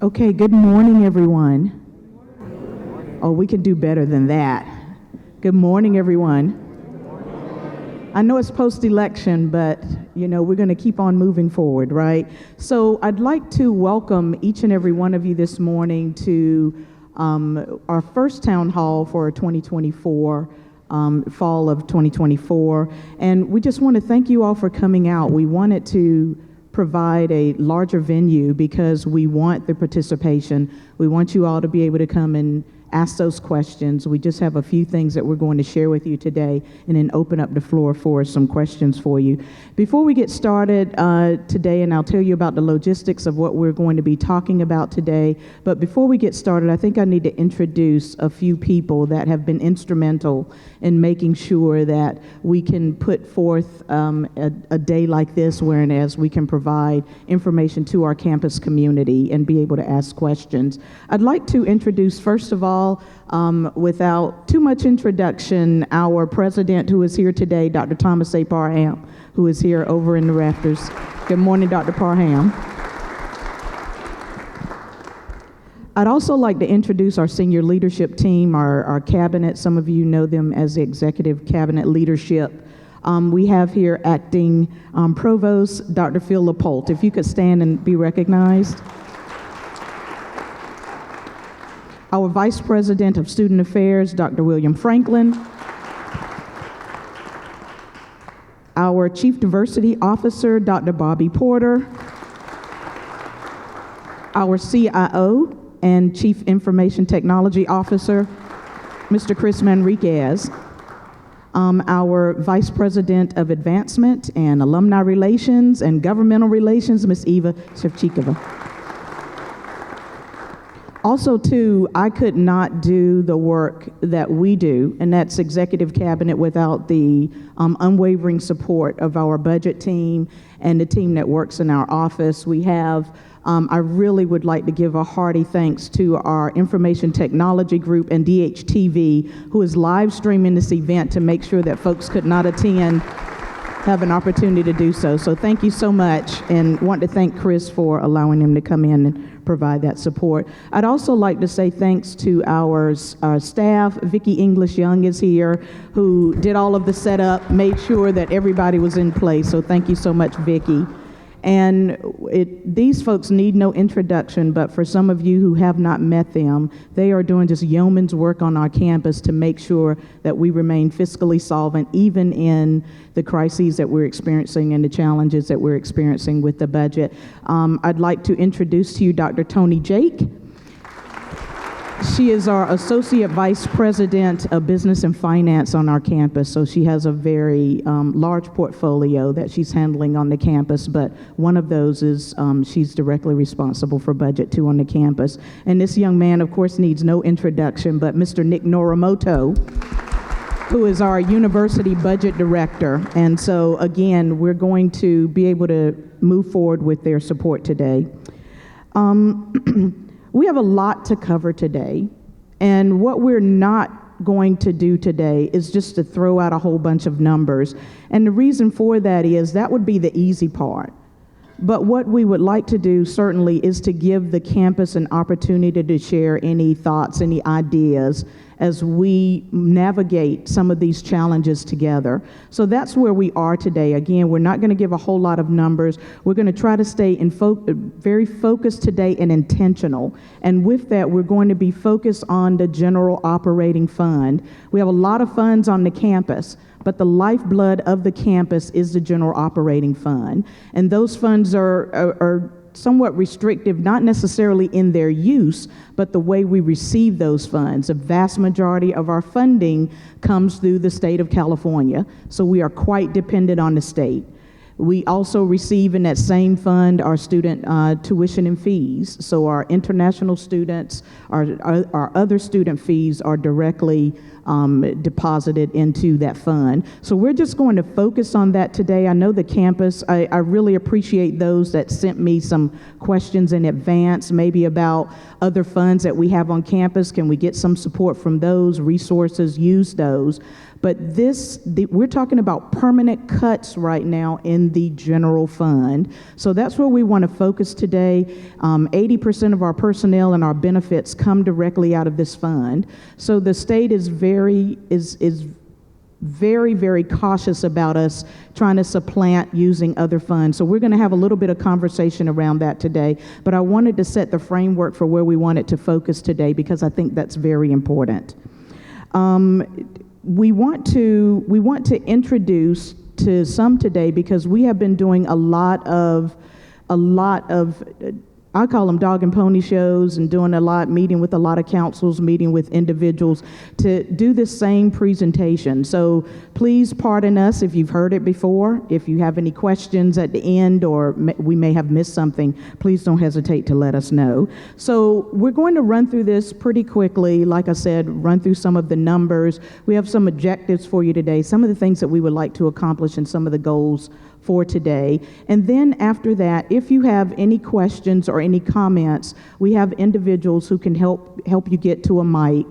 Okay, good morning, everyone. Oh, we can do better than that. Good morning, everyone. I know it's post-election, but we're going to keep on moving forward, right? So I'd like to welcome each and every one of you this morning to our first town hall for 2024, fall of 2024. And we just want to thank you all for coming out. We wanted to provide a larger venue because we want the participation. We want you all to be able to come and ask those questions. We just have a few things that we're going to share with you today and then open up the floor for some questions for you. Before we get started today, and I'll tell you about the logistics of what we're going to be talking about today, but before we get started, I think I need to introduce a few people that have been instrumental in making sure that we can put forth a day like this, whereas we can provide information to our campus community and be able to ask questions. I'd like to introduce, first of all, without too much introduction, our president who is here today, Dr. Thomas A. Parham, who is here over in the rafters. Good morning, Dr. Parham. I'd also like to introduce our senior leadership team, our cabinet. Some of you know them as the executive cabinet leadership. We have here acting provost, Dr. Phil LaPolte. If you could stand and be recognized. Our Vice President of Student Affairs, Dr. William Franklin. Our Chief Diversity Officer, Dr. Bobby Porter. Our CIO and Chief Information Technology Officer, Mr. Chris Manriquez. Our Vice President of Advancement and Alumni Relations and Governmental Relations, Ms. Eva Shevchikova. Also, too, I could not do the work that we do, and that's executive cabinet, without the unwavering support of our budget team and the team that works in our office. We have, I really would like to give a hearty thanks to our information technology group and DHTV, who is live streaming this event to make sure that folks could not attend have an opportunity to do so. So thank you so much, and want to thank Chris for allowing him to come in and provide that support. I'd also like to say thanks to our staff. Vicki English Young is here, who did all of the setup, made sure that everybody was in place. So thank you so much, Vicki. And these folks need no introduction, but for some of you who have not met them, they are doing just yeoman's work on our campus to make sure that we remain fiscally solvent, even in the crises that we're experiencing and the challenges that we're experiencing with the budget. I'd like to introduce to you Dr. Tony Jake. She is our Associate Vice President of Business and Finance on our campus, so she has a very large portfolio that she's handling on the campus, but one of those is she's directly responsible for budget too on the campus. And this young man, of course, needs no introduction, but Mr. Nick Norimoto, who is our University Budget Director. And so, again, we're going to be able to move forward with their support today. We have a lot to cover today, and what we're not going to do today is just to throw out a whole bunch of numbers. And the reason for that is that would be the easy part. But what we would like to do certainly is to give the campus an opportunity to share any thoughts, any ideas as we navigate some of these challenges together. So that's where we are today. Again, we're not going to give a whole lot of numbers. We're going to try to stay very focused today and intentional. And with that, we're going to be focused on the general operating fund. We have a lot of funds on the campus, but the lifeblood of the campus is the general operating fund. And those funds are somewhat restrictive, not necessarily in their use, but the way we receive those funds. A vast majority of our funding comes through the state of California, so we are quite dependent on the state. We also receive in that same fund our student tuition and fees. So our international students, our other student fees are directly deposited into that fund. So we're just going to focus on that today. I know the campus, I really appreciate those that sent me some questions in advance, maybe about other funds that we have on campus. Can we get some support from those resources? Use those. But we're talking about permanent cuts right now in the general fund. So that's where we want to focus today. 80% of our personnel and our benefits come directly out of this fund. So the state is very, very cautious about us trying to supplant using other funds. So we're going to have a little bit of conversation around that today. But I wanted to set the framework for where we wanted to focus today because I think that's very important. We want to introduce to some today because we have been doing a lot of I call them dog and pony shows, and doing meeting with a lot of councils, meeting with individuals to do this same presentation. So please pardon us if you've heard it before. If you have any questions at the end or we may have missed something, please don't hesitate to let us know. So we're going to run through this pretty quickly. Like I said, run through some of the numbers. We have some objectives for you today, some of the things that we would like to accomplish and some of the goals for today. And then after that, if you have any questions or any comments, we have individuals who can help you get to a mic.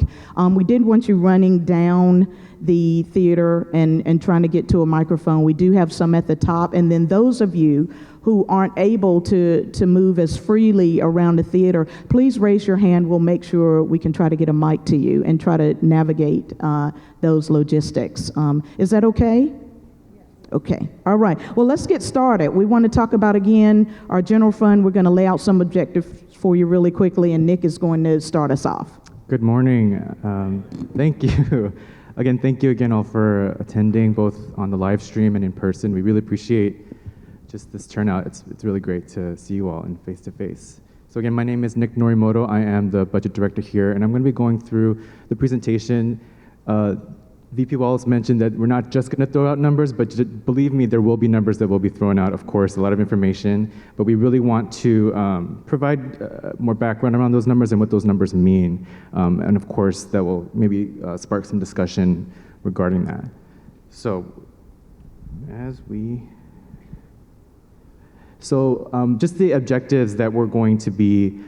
We did want you running down the theater and trying to get to a microphone. We do have some at the top. And then those of you who aren't able to move as freely around the theater, please raise your hand. We'll make sure we can try to get a mic to you and try to navigate those logistics. Is that okay? Okay. All right. Well, let's get started. We want to talk about, again, our general fund. We're going to lay out some objectives for you really quickly, and Nick is going to start us off. Good morning. Thank you. Again, thank you again all for attending, both on the live stream and in person. We really appreciate just this turnout. It's really great to see you all in face-to-face. So again, my name is Nick Norimoto. I am the budget director here, and I'm going to be going through the presentation. VP Wallace mentioned that we're not just going to throw out numbers, but believe me, there will be numbers that will be thrown out, of course, a lot of information, but we really want to provide more background around those numbers and what those numbers mean. And of course, that will maybe spark some discussion regarding that. So, just the objectives that we're going to be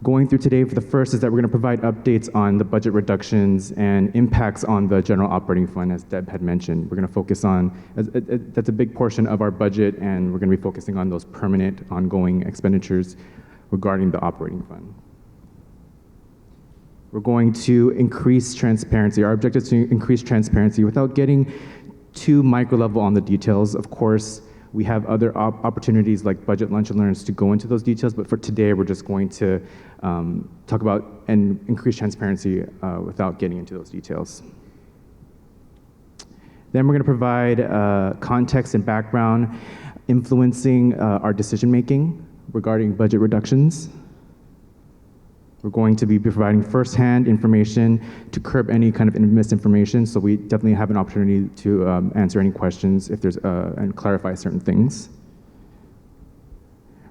going through today. For the first is that we're going to provide updates on the budget reductions and impacts on the general operating fund, as Deb had mentioned. We're going to focus on, that's a big portion of our budget, and we're going to be focusing on those permanent ongoing expenditures regarding the operating fund. We're going to increase transparency. Our objective is to increase transparency without getting too micro level on the details. Of course, we have other opportunities like budget lunch and learns to go into those details, but for today, we're just going to talk about and increase transparency without getting into those details. Then we're going to provide context and background influencing our decision-making regarding budget reductions. We're going to be providing firsthand information to curb any kind of misinformation, so we definitely have an opportunity to answer any questions if there's and clarify certain things.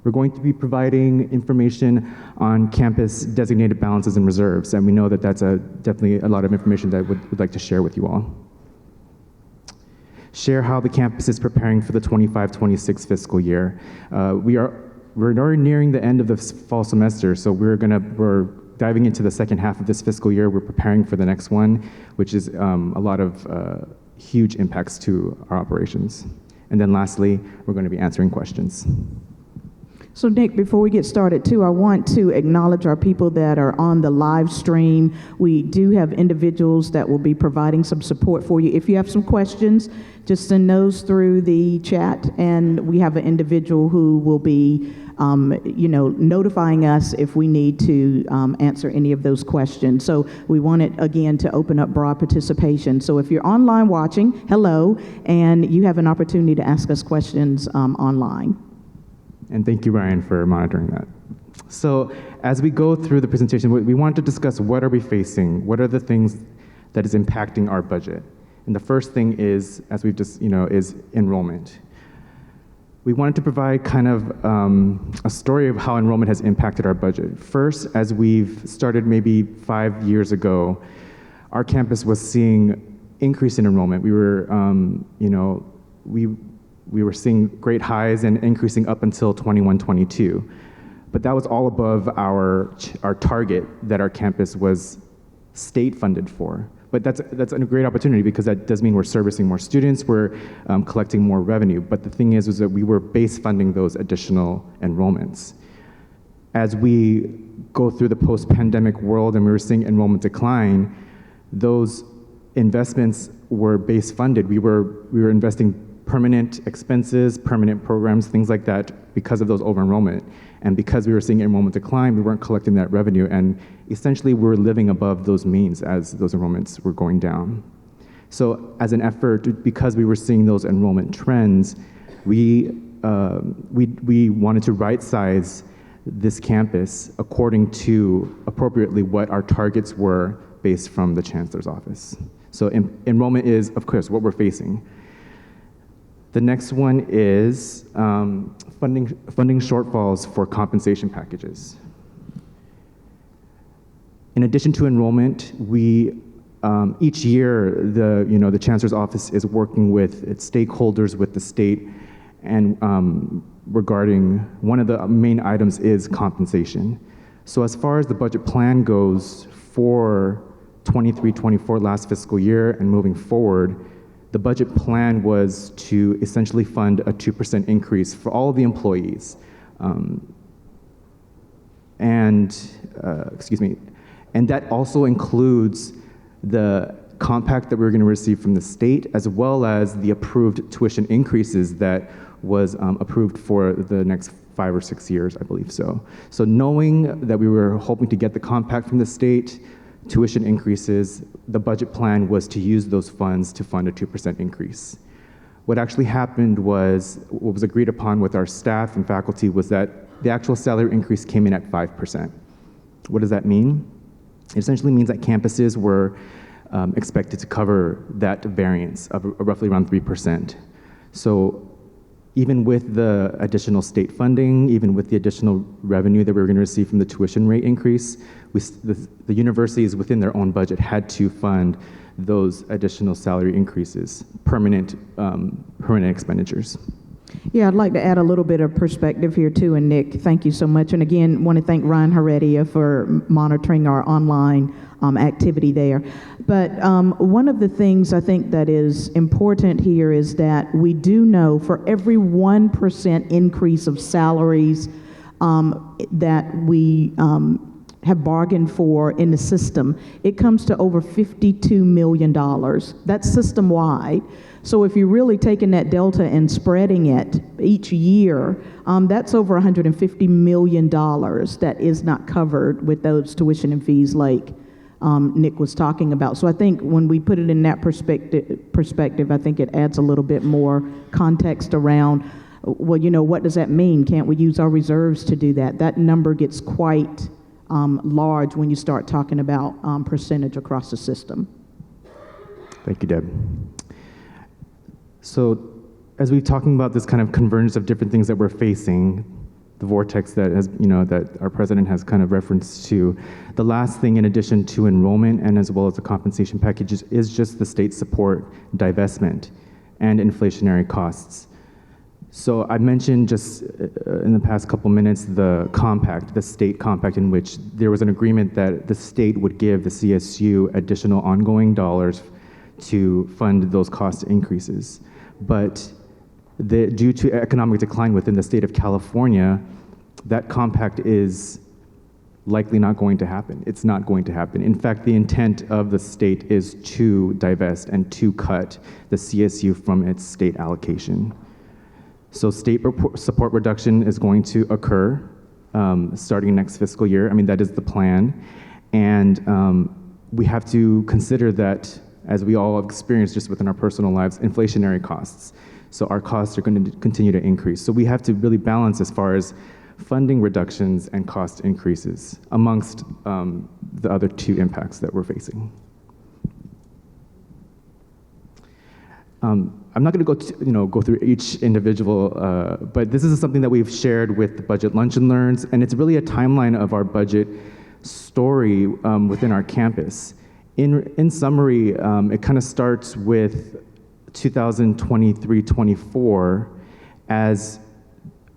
We're going to be providing information on campus designated balances and reserves, and we know that that's definitely a lot of information that we'd like to share with you all. Share how the campus is preparing for the 25-26 fiscal year. We're already nearing the end of the fall semester, so we're diving into the second half of this fiscal year. We're preparing for the next one, which is a lot of huge impacts to our operations. And then lastly, we're going to be answering questions. So Nick, before we get started too, I want to acknowledge our people that are on the live stream. We do have individuals that will be providing some support for you. If you have some questions, just send those through the chat, and we have an individual who will be notifying us if we need to answer any of those questions. So we wanted, again, to open up broad participation. So if you're online watching, hello, and you have an opportunity to ask us questions online. And thank you, Ryan, for monitoring that. So as we go through the presentation, we want to discuss what are we facing, what are the things that is impacting our budget. And the first thing is, as we've just, is enrollment. We wanted to provide kind of a story of how enrollment has impacted our budget. First, as we've started maybe 5 years ago, our campus was seeing increase in enrollment. We were, we were seeing great highs and increasing up until 21, 22. But that was all above our target that our campus was state funded for. But that's a great opportunity because that does mean we're servicing more students, we're collecting more revenue. But the thing is that we were base funding those additional enrollments. As we go through the post-pandemic world and we were seeing enrollment decline, those investments were base funded. We were investing permanent expenses, permanent programs, things like that because of those over enrollment. And because we were seeing enrollment decline, we weren't collecting that revenue. And essentially we were living above those means as those enrollments were going down. So as an effort, because we were seeing those enrollment trends, we wanted to right size this campus according to appropriately what our targets were based from the Chancellor's office. So enrollment is, of course, what we're facing. The next one is funding shortfalls for compensation packages. In addition to enrollment, we each year the Chancellor's office is working with its stakeholders, with the state, and regarding one of the main items is compensation. So as far as the budget plan goes for 23-24 last fiscal year and moving forward, the budget plan was to essentially fund a 2% increase for all of the employees. And that also includes the compact that we're going to receive from the state, as well as the approved tuition increases that was approved for the next 5 or 6 years, I believe so. So knowing that we were hoping to get the compact from the state, tuition increases, the budget plan was to use those funds to fund a 2% increase. What actually happened was, what was agreed upon with our staff and faculty was that the actual salary increase came in at 5%. What does that mean? It essentially means that campuses were expected to cover that variance of roughly around 3%. So even with the additional state funding, even with the additional revenue that we were going to receive from the tuition rate increase, the universities within their own budget had to fund those additional salary increases, permanent expenditures. Yeah, I'd like to add a little bit of perspective here too, and Nick, thank you so much. And again, want to thank Ryan Heredia for monitoring our online activity there. But one of the things I think that is important here is that we do know for every 1% increase of salaries that we have bargained for in the system, it comes to over $52 million. That's system-wide. So if you're really taking that delta and spreading it each year, that's over $150 million that is not covered with those tuition and fees like Nick was talking about. So I think when we put it in that perspective, I think it adds a little bit more context around, well, what does that mean? Can't we use our reserves to do that? That number gets quite large when you start talking about percentage across the system. Thank you, Deb. So as we're talking about this kind of convergence of different things that we're facing, the vortex that has, that our president has kind of referenced to, the last thing in addition to enrollment and as well as the compensation packages is just the state support divestment and inflationary costs. So I mentioned just in the past couple minutes the compact, the state compact, in which there was an agreement that the state would give the CSU additional ongoing dollars to fund those cost increases. But due to economic decline within the state of California, that compact is likely not going to happen. It's not going to happen. In fact, the intent of the state is to divest and to cut the CSU from its state allocation. So state support reduction is going to occur starting next fiscal year. I mean, that is the plan. And we have to consider that, as we all have experienced just within our personal lives, inflationary costs. So our costs are going to continue to increase. So we have to really balance as far as funding reductions and cost increases amongst the other two impacts that we're facing. I'm not going to go through each individual, but this is something that we've shared with the Budget Lunch and Learns, and it's really a timeline of our budget story within our campus. In summary, it kind of starts with 2023-24 as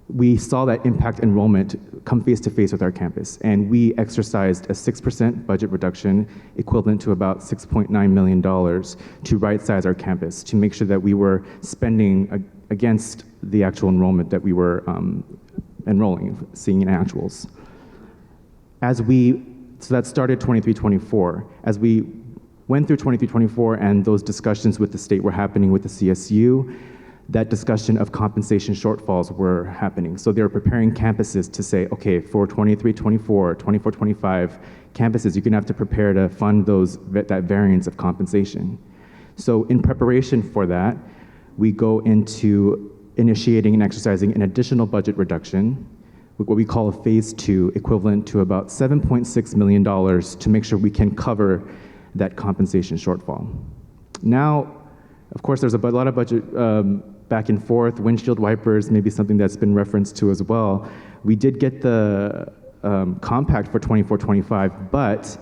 we saw that impact enrollment come face to face with our campus, and we exercised a 6% budget reduction equivalent to about $6.9 million to right-size our campus, to make sure that we were spending against the actual enrollment that we were enrolling, seeing in actuals. So that started 23-24. As we went through 23-24 and those discussions with the state were happening with the CSU, that discussion of compensation shortfalls were happening. So they were preparing campuses to say, okay, for 23-24, 24-25 campuses, you're gonna have to prepare to fund that variance of compensation. So in preparation for that, we go into initiating and exercising an additional budget reduction, what we call a phase 2, equivalent to about $7.6 million to make sure we can cover that compensation shortfall. Now, of course, there's a lot of budget back and forth. Windshield wipers may be something that's been referenced to as well. We did get the compact for 24-25, but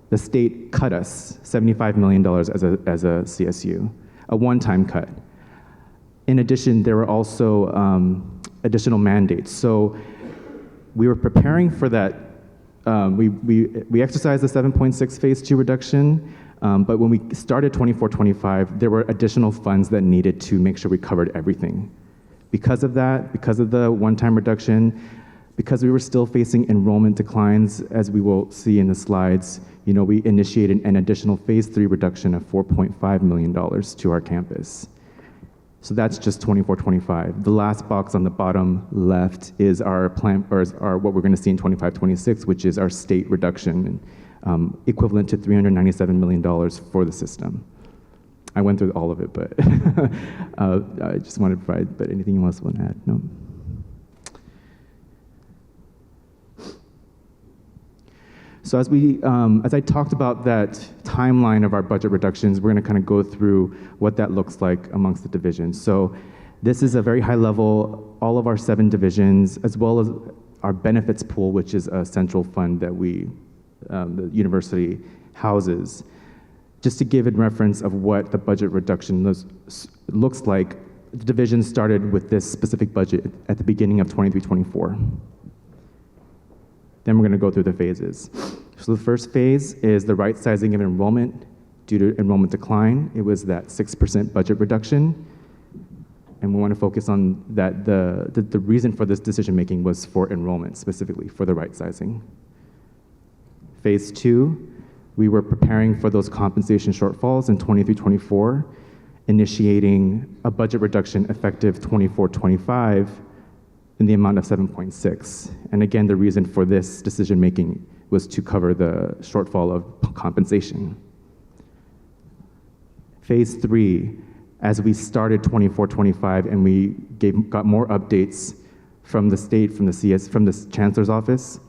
the state cut us $75 million as a CSU, a one-time cut. In addition, there were also additional mandates. So we were preparing for that. We exercised the 7.6 phase 2 reduction, but when we started 24-25, there were additional funds that needed to make sure we covered everything. Because of that, because of the one-time reduction, because we were still facing enrollment declines, as we will see in the slides, we initiated an additional phase 3 reduction of $4.5 million to our campus. So that's just 24-25. The last box on the bottom left is our plan, or what we're going to see in 25-26, which is our state reduction, equivalent to $397 million for the system. I went through all of it, but I just wanted to provide. But anything you else want to add? No. So as I talked about that timeline of our budget reductions, we're going to kind of go through what that looks like amongst the divisions. So this is a very high level, all of our 7 divisions, as well as our benefits pool, which is a central fund that the university houses. Just to give a reference of what the budget reduction looks like, the division started with this specific budget at the beginning of 23-24. Then we're going to go through the phases. So the first phase is the right sizing of enrollment due to enrollment decline. It was that 6% budget reduction. And we want to focus on that the reason for this decision making was for enrollment, specifically for the right sizing. Phase 2, we were preparing for those compensation shortfalls in 23-24, initiating a budget reduction effective 24-25 in the amount of 7.6. And again, the reason for this decision making was to cover the shortfall of compensation. Phase 3, as we started 24-25 and we got more updates from the state, from the chancellor's office,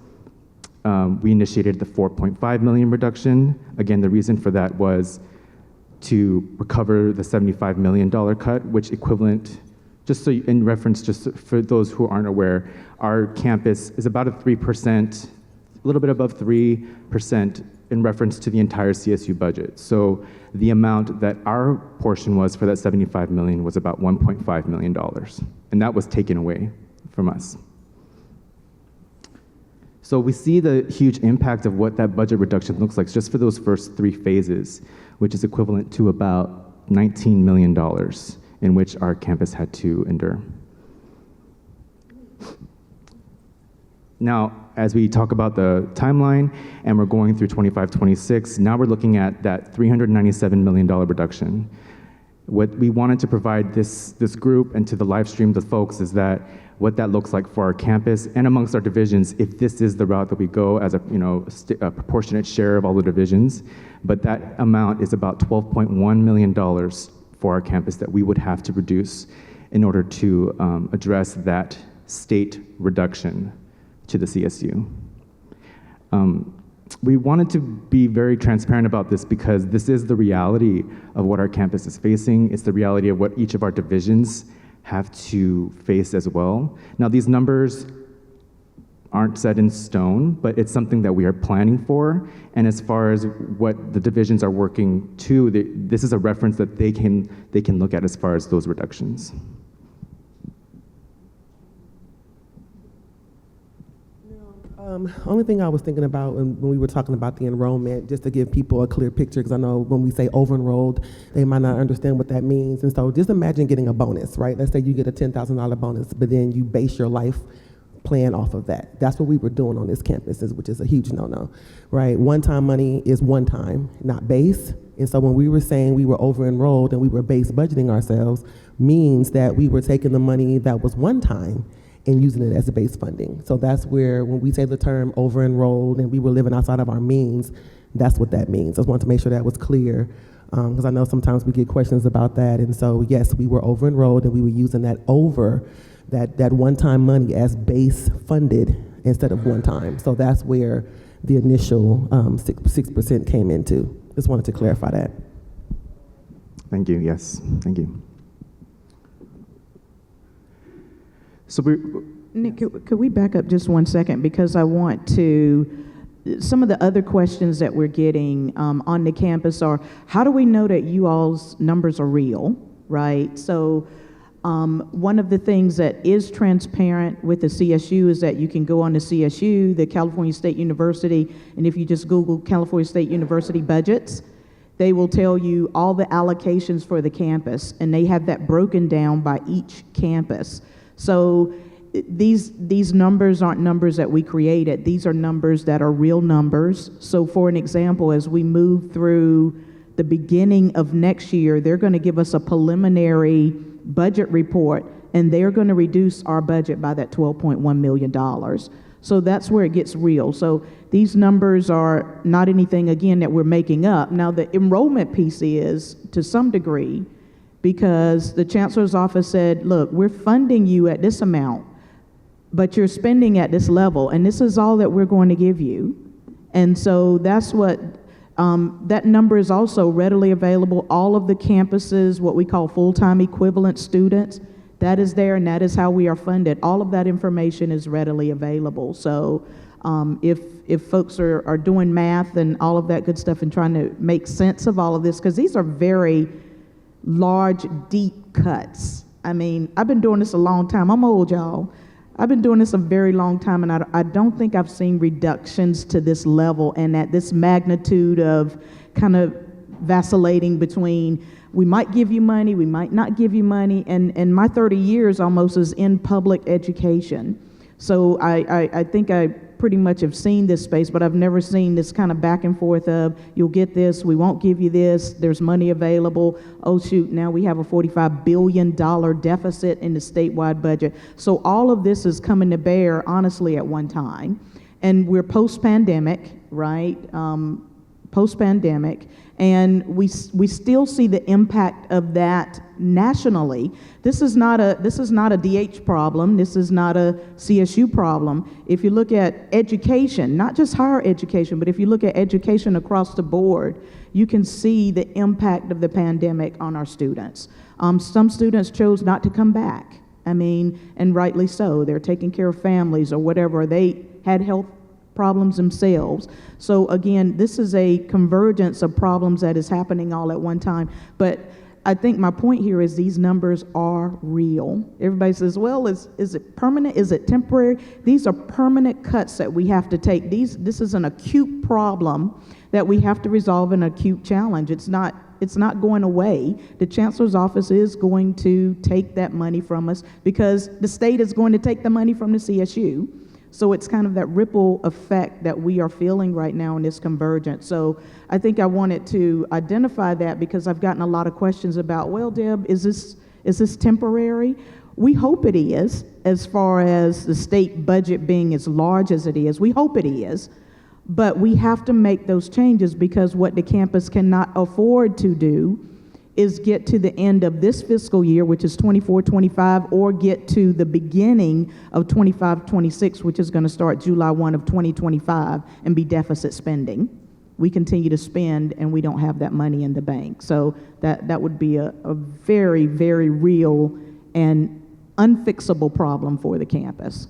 we initiated the $4.5 million reduction. Again, the reason for that was to recover the $75 million cut, which equivalent, just so in reference, just for those who aren't aware, our campus is about a 3%, a little bit above 3% in reference to the entire CSU budget. So the amount that our portion was for that $75 million was about $1.5 million, and that was taken away from us. So we see the huge impact of what that budget reduction looks like just for those first 3 phases, which is equivalent to about $19 million in which our campus had to endure. Now, as we talk about the timeline and we're going through 25-26, now we're looking at that $397 million reduction. What we wanted to provide this group and to the live stream, the folks, is that what that looks like for our campus and amongst our divisions, if this is the route that we go as a proportionate share of all the divisions, but that amount is about $12.1 million for our campus that we would have to reduce in order to address that state reduction to the CSU. We wanted to be very transparent about this because this is the reality of what our campus is facing. It's the reality of what each of our divisions have to face as well. Now, these numbers aren't set in stone, but it's something that we are planning for. And as far as what the divisions are working to, this is a reference that they can look at as far as those reductions. Only thing I was thinking about when we were talking about the enrollment, just to give people a clear picture, because I know when we say over-enrolled, they might not understand what that means. And so just imagine getting a bonus, right? Let's say you get a $10,000 bonus, but then you base your life plan off of that. That's what we were doing on this campus, which is a huge no-no, right? One-time money is one time, not base. And so when we were saying we were over-enrolled and we were base budgeting ourselves, means that we were taking the money that was one time and using it as a base funding. So that's where, when we say the term over-enrolled and we were living outside of our means, that's what that means. I just wanted to make sure that was clear, because I know sometimes we get questions about that. And so, yes, we were over-enrolled and we were using that that one-time money as base funded instead of one time. So that's where the initial 6% came into. Just wanted to clarify that. Thank you, yes, thank you. So Nick, could we back up just 1 second? Because I want to, some of the other questions that we're getting on the campus are, how do we know that you all's numbers are real, right? So one of the things that is transparent with the CSU is that you can go on to CSU, the California State University, and if you just Google California State University budgets, they will tell you all the allocations for the campus, and they have that broken down by each campus. So these numbers aren't numbers that we created. These are numbers that are real numbers. So for an example, as we move through the beginning of next year, they're going to give us a preliminary budget report, and they're going to reduce our budget by that $12.1 million. So that's where it gets real. So these numbers are not anything, again, that we're making up. Now, the enrollment piece is, to some degree, because the chancellor's office said, look, we're funding you at this amount, but you're spending at this level, and this is all that we're going to give you. And so that's what, that number is also readily available. All of the campuses, what we call full-time equivalent students, that is there, and that is how we are funded. All of that information is readily available. So if folks are doing math and all of that good stuff and trying to make sense of all of this, because these are very large, deep cuts. I mean, I've been doing this a long time. I'm old, y'all. I've been doing this a very long time, and I don't think I've seen reductions to this level and at this magnitude of kind of vacillating between we might give you money, we might not give you money, and my 30 years almost is in public education. So I think I pretty much have seen this space, but I've never seen this kind of back and forth of, you'll get this, we won't give you this, there's money available, oh shoot, now we have a $45 billion deficit in the statewide budget. So all of this is coming to bear, honestly, at one time. And we're post-pandemic, right? Post-pandemic, and we still see the impact of that nationally. This is not a DH problem. This is not a CSU problem. If you look at education, not just higher education, but if you look at education across the board, you can see the impact of the pandemic on our students. Some students chose not to come back. I mean, and rightly so. They're taking care of families or whatever. They had health problems themselves. So again, this is a convergence of problems that is happening all at one time. But I think my point here is these numbers are real. Everybody says, well, is it permanent? Is it temporary? These are permanent cuts that we have to take. This is an acute problem that we have to resolve, an acute challenge. It's not going away. The chancellor's office is going to take that money from us because the state is going to take the money from the CSU. So it's kind of that ripple effect that we are feeling right now in this convergence. So I think I wanted to identify that because I've gotten a lot of questions about, well, Deb, is this temporary? We hope it is, as far as the state budget being as large as it is. We hope it is. But we have to make those changes because what the campus cannot afford to do is get to the end of this fiscal year, which is 24-25, or get to the beginning of 25-26, which is going to start July 1 of 2025, and be deficit spending. We continue to spend, and we don't have that money in the bank. So that would be a very, very real and unfixable problem for the campus.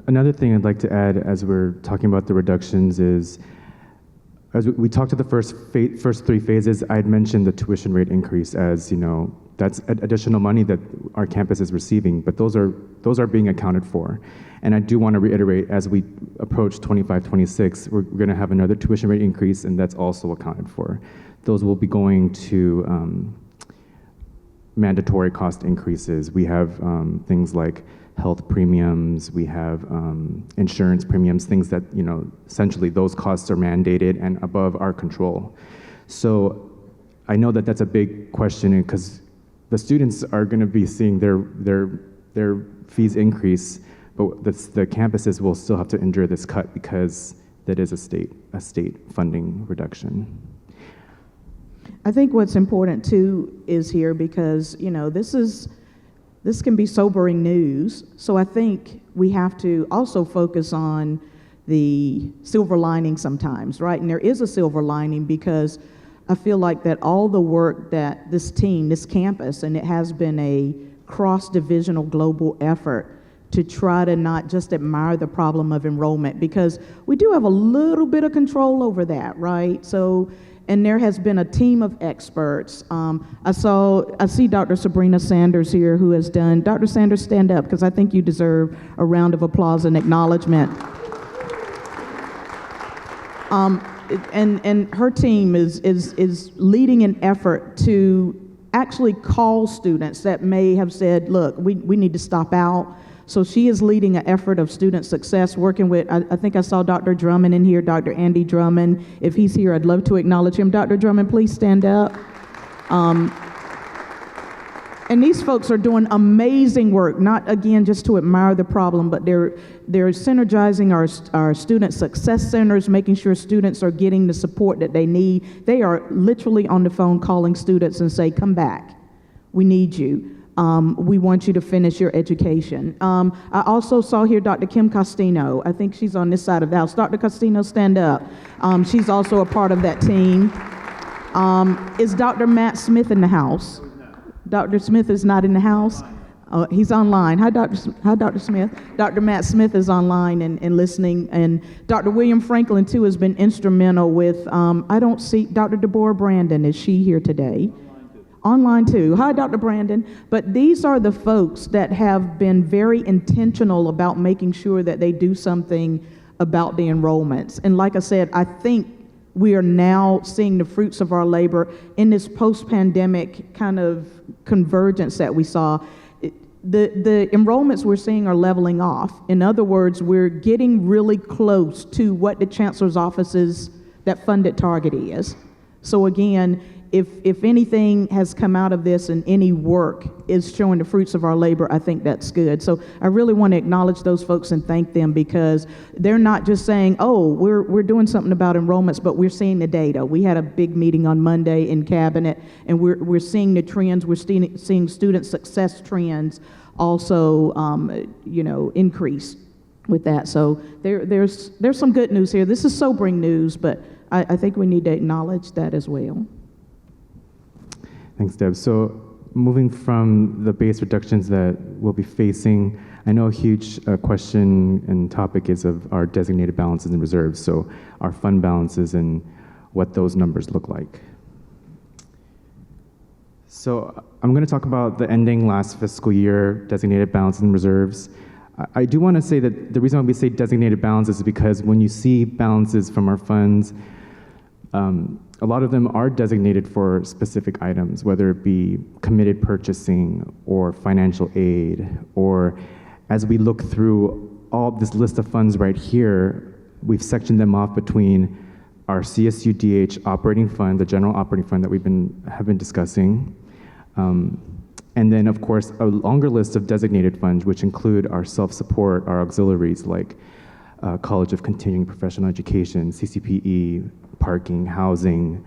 Another thing I'd like to add as we're talking about the reductions is, as we talked to the first three phases, I had mentioned the tuition rate increase as, that's additional money that our campus is receiving, but those are being accounted for. And I do want to reiterate, as we approach 25, 26, we're going to have another tuition rate increase, and that's also accounted for. Those will be going to mandatory cost increases. We have things like health premiums, we have insurance premiums, things that, essentially those costs are mandated and above our control. So I know that that's a big question because the students are going to be seeing their fees increase, but the campuses will still have to endure this cut because that is a state funding reduction. I think what's important too is here because, this can be sobering news. So I think we have to also focus on the silver lining sometimes, right? And there is a silver lining because I feel like that all the work that this team, this campus, and it has been a cross-divisional global effort to try to not just admire the problem of enrollment, because we do have a little bit of control over that, right? So, and there has been a team of experts. I see Dr. Sabrina Sanders here, who has done, Dr. Sanders, stand up, because I think you deserve a round of applause and acknowledgement. And her team is leading an effort to actually call students that may have said, look, we need to stop out. So she is leading an effort of student success, working with, I think I saw Dr. Drummond in here, Dr. Andy Drummond. If he's here, I'd love to acknowledge him. Dr. Drummond, please stand up. And these folks are doing amazing work, not again just to admire the problem, but they're synergizing our student success centers, making sure students are getting the support that they need. They are literally on the phone calling students and say, come back, we need you. We want you to finish your education. I also saw here Dr. Kim Costino. I think she's on this side of the house. Dr. Costino, stand up. She's also a part of that team. Is Dr. Matt Smith in the house? Dr. Smith is not in the house. He's online. Hi, Dr. Smith. Dr. Matt Smith is online and listening. And Dr. William Franklin, too, has been instrumental with, I don't see, Dr. Deborah Brandon, is she here today? Online too. Hi, Dr. Brandon. But these are the folks that have been very intentional about making sure that they do something about the enrollments. And like I said, I think we are now seeing the fruits of our labor in this post-pandemic kind of convergence that we saw. The enrollments we're seeing are leveling off. In other words, we're getting really close to what the chancellor's office's that funded target is. So again, if anything has come out of this and any work is showing the fruits of our labor, I think that's good. So I really want to acknowledge those folks and thank them because they're not just saying, oh, we're doing something about enrollments, but we're seeing the data. We had a big meeting on Monday in Cabinet, and we're seeing the trends. We're seeing student success trends also, increase with that. So there's some good news here. This is sobering news, but I think we need to acknowledge that as well. Thanks, Deb. So moving from the base reductions that we'll be facing, I know a huge question and topic is of our designated balances and reserves, so our fund balances and what those numbers look like. So I'm going to talk about the ending last fiscal year designated balances and reserves. I do want to say that the reason why we say designated balances is because when you see balances from our funds, a lot of them are designated for specific items, whether it be committed purchasing or financial aid, or as we look through all this list of funds right here, we've sectioned them off between our CSUDH operating fund, the general operating fund that have been discussing, and then of course a longer list of designated funds, which include our self-support, our auxiliaries like College of Continuing Professional Education, CCPE, parking, housing,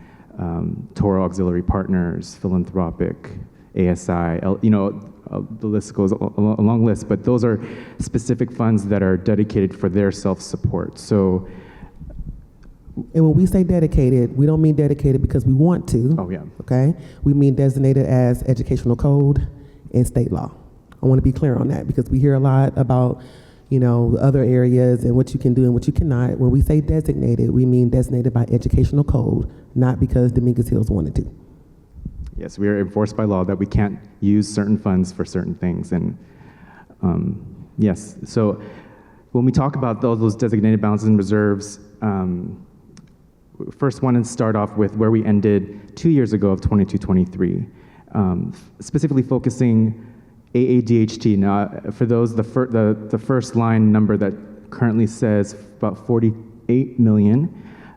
Toro Auxiliary Partners, philanthropic, ASI, the list goes a long list, but those are specific funds that are dedicated for their self-support. So, and when we say dedicated, we don't mean dedicated because we want to. Oh yeah. Okay? We mean designated as educational code and state law. I want to be clear on that because we hear a lot about, other areas and what you can do and what you cannot. When we say designated, we mean designated by educational code, not because Dominguez Hills wanted to. Yes, we are enforced by law that we can't use certain funds for certain things. And yes, so when we talk about those designated balances and reserves, first want to start off with where we ended 2 years ago of 22-23, specifically focusing AADHT. Now, for those, the first line number that currently says about 48 million,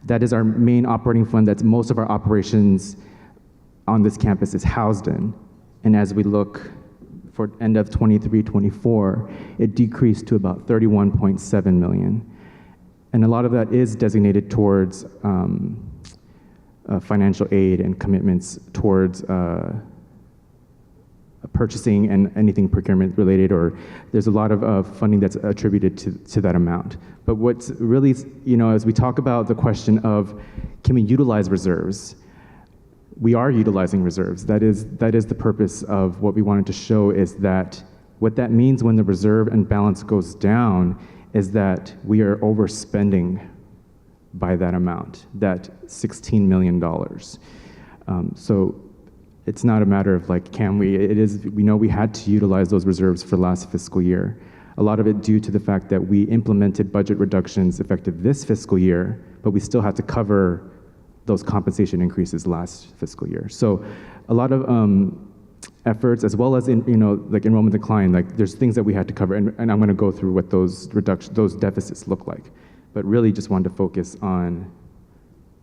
that is our main operating fund. That's most of our operations on this campus is housed in. And as we look for end of 23-24, it decreased to about 31.7 million. And a lot of that is designated towards financial aid and commitments towards purchasing and anything procurement related, or there's a lot of funding that's attributed to that amount. But what's really, as we talk about the question of can we utilize reserves, we are utilizing reserves. That is the purpose of what we wanted to show, is that what that means when the reserve and balance goes down is that we are overspending by that amount, that $16 million. So it's not a matter of like, can we? It is, we know we had to utilize those reserves for last fiscal year. A lot of it due to the fact that we implemented budget reductions effective this fiscal year, but we still had to cover those compensation increases last fiscal year. So a lot of efforts, as well as like enrollment decline, like there's things that we had to cover, and I'm going to go through what those deficits look like. But really just wanted to focus on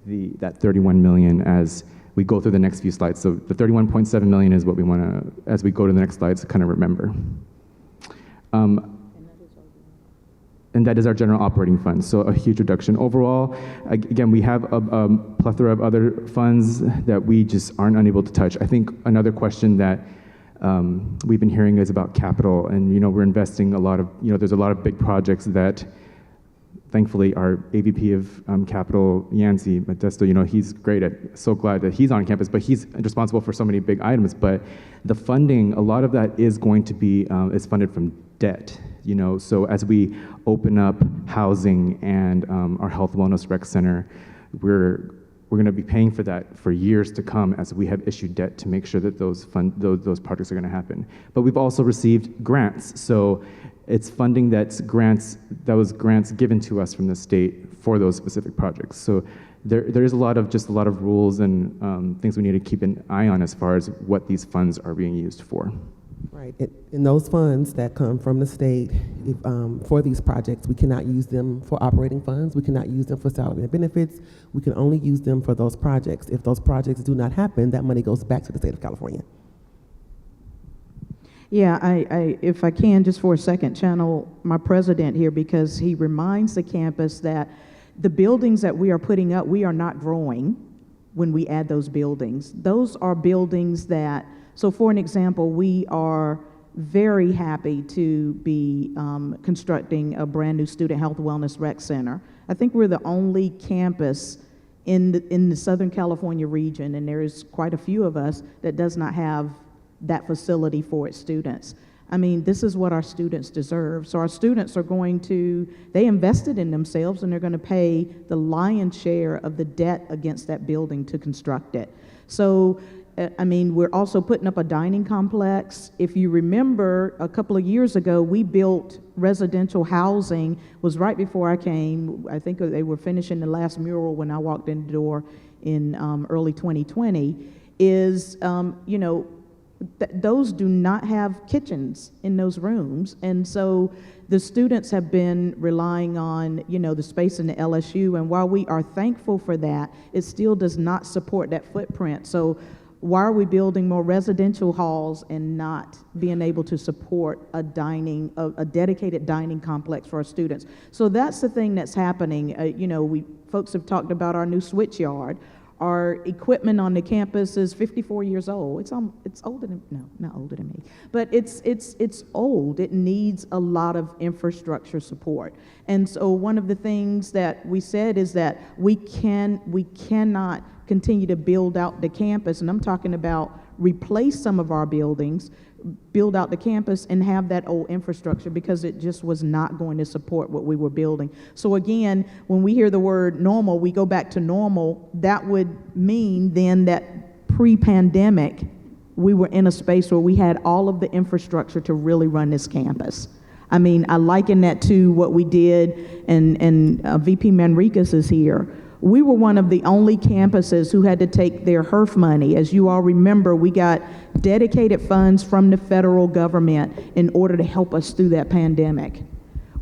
that 31 million as we go through the next few slides. So the 31.7 million is what we want to, as we go to the next slides, kind of remember. And that is our general operating fund, so a huge reduction. Overall, again, we have a plethora of other funds that we just aren't unable to touch. I think another question that we've been hearing is about capital, and we're investing a lot of, there's a lot of big projects that, thankfully, our AVP of Capital, Yancy Modesto, he's great so glad that he's on campus, but he's responsible for so many big items. But the funding, a lot of that is going to be, is funded from debt. So as we open up housing and our health wellness rec center, we're going to be paying for that for years to come as we have issued debt to make sure that those projects are going to happen. But we've also received grants, so it's funding that was grants given to us from the state for those specific projects. So there is a lot of rules and things we need to keep an eye on as far as what these funds are being used for. Right, and those funds that come from the state for these projects, we cannot use them for operating funds. We cannot use them for salary and benefits. We can only use them for those projects. If those projects do not happen, that money goes back to the state of California. Yeah, I if I can, just for a second, channel my president here, because he reminds the campus that the buildings that we are putting up, we are not growing when we add those buildings. Those are buildings that, so for an example, we are very happy to be constructing a brand new student health wellness rec center. I think we're the only campus in the Southern California region, and there's quite a few of us, that does not have that facility for its students. I mean, this is what our students deserve. So our students are they invested in themselves, and they're going to pay the lion's share of the debt against that building to construct it. So I mean, we're also putting up a dining complex. If you remember, a couple of years ago, we built residential housing. Was right before I came. I think they were finishing the last mural when I walked in the door in early 2020. Those do not have kitchens in those rooms. And so the students have been relying on, the space in the LSU. And while we are thankful for that, it still does not support that footprint. So why are we building more residential halls and not being able to support a dedicated dining complex for our students? So that's the thing that's happening. Folks have talked about our new switch yard. Our equipment on the campus is 54 years old. It's older than, no, not older than me, but it's old. It needs a lot of infrastructure support. And so one of the things that we said is that we cannot continue to build out the campus, and I'm talking about replace some of our buildings, build out the campus, and have that old infrastructure, because it just was not going to support what we were building. So again, when we hear the word normal, we go back to normal. That would mean then that pre-pandemic, we were in a space where we had all of the infrastructure to really run this campus. I mean, I liken that to what we did, and VP Manriquez is here. We were one of the only campuses who had to take their HERF money. As you all remember, we got dedicated funds from the federal government in order to help us through that pandemic.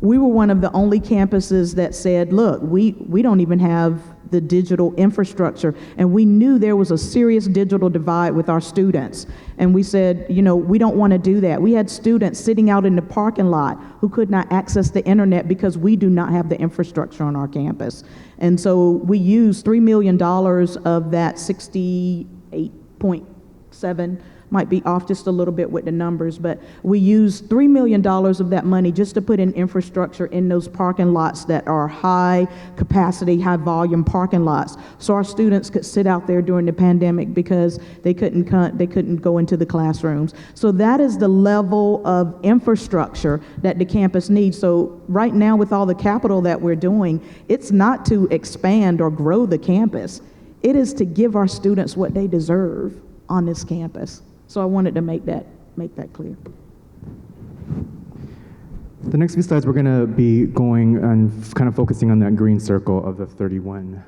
We were one of the only campuses that said, look, we don't even have the digital infrastructure, and we knew there was a serious digital divide with our students. And we said, you know, we don't want to do that. We had students sitting out in the parking lot who could not access the internet because we do not have the infrastructure on our campus. And so we used $3 million of that 68.7, might be off just a little bit with the numbers, but we used $3 million of that money just to put in infrastructure in those parking lots that are high capacity, high volume parking lots, so our students could sit out there during the pandemic because they couldn't go into the classrooms. So that is the level of infrastructure that the campus needs. So right now, with all the capital that we're doing, it's not to expand or grow the campus. It is to give our students what they deserve on this campus. So I wanted to make that clear. The next few slides, we're going to be going and kind of focusing on that green circle of the 31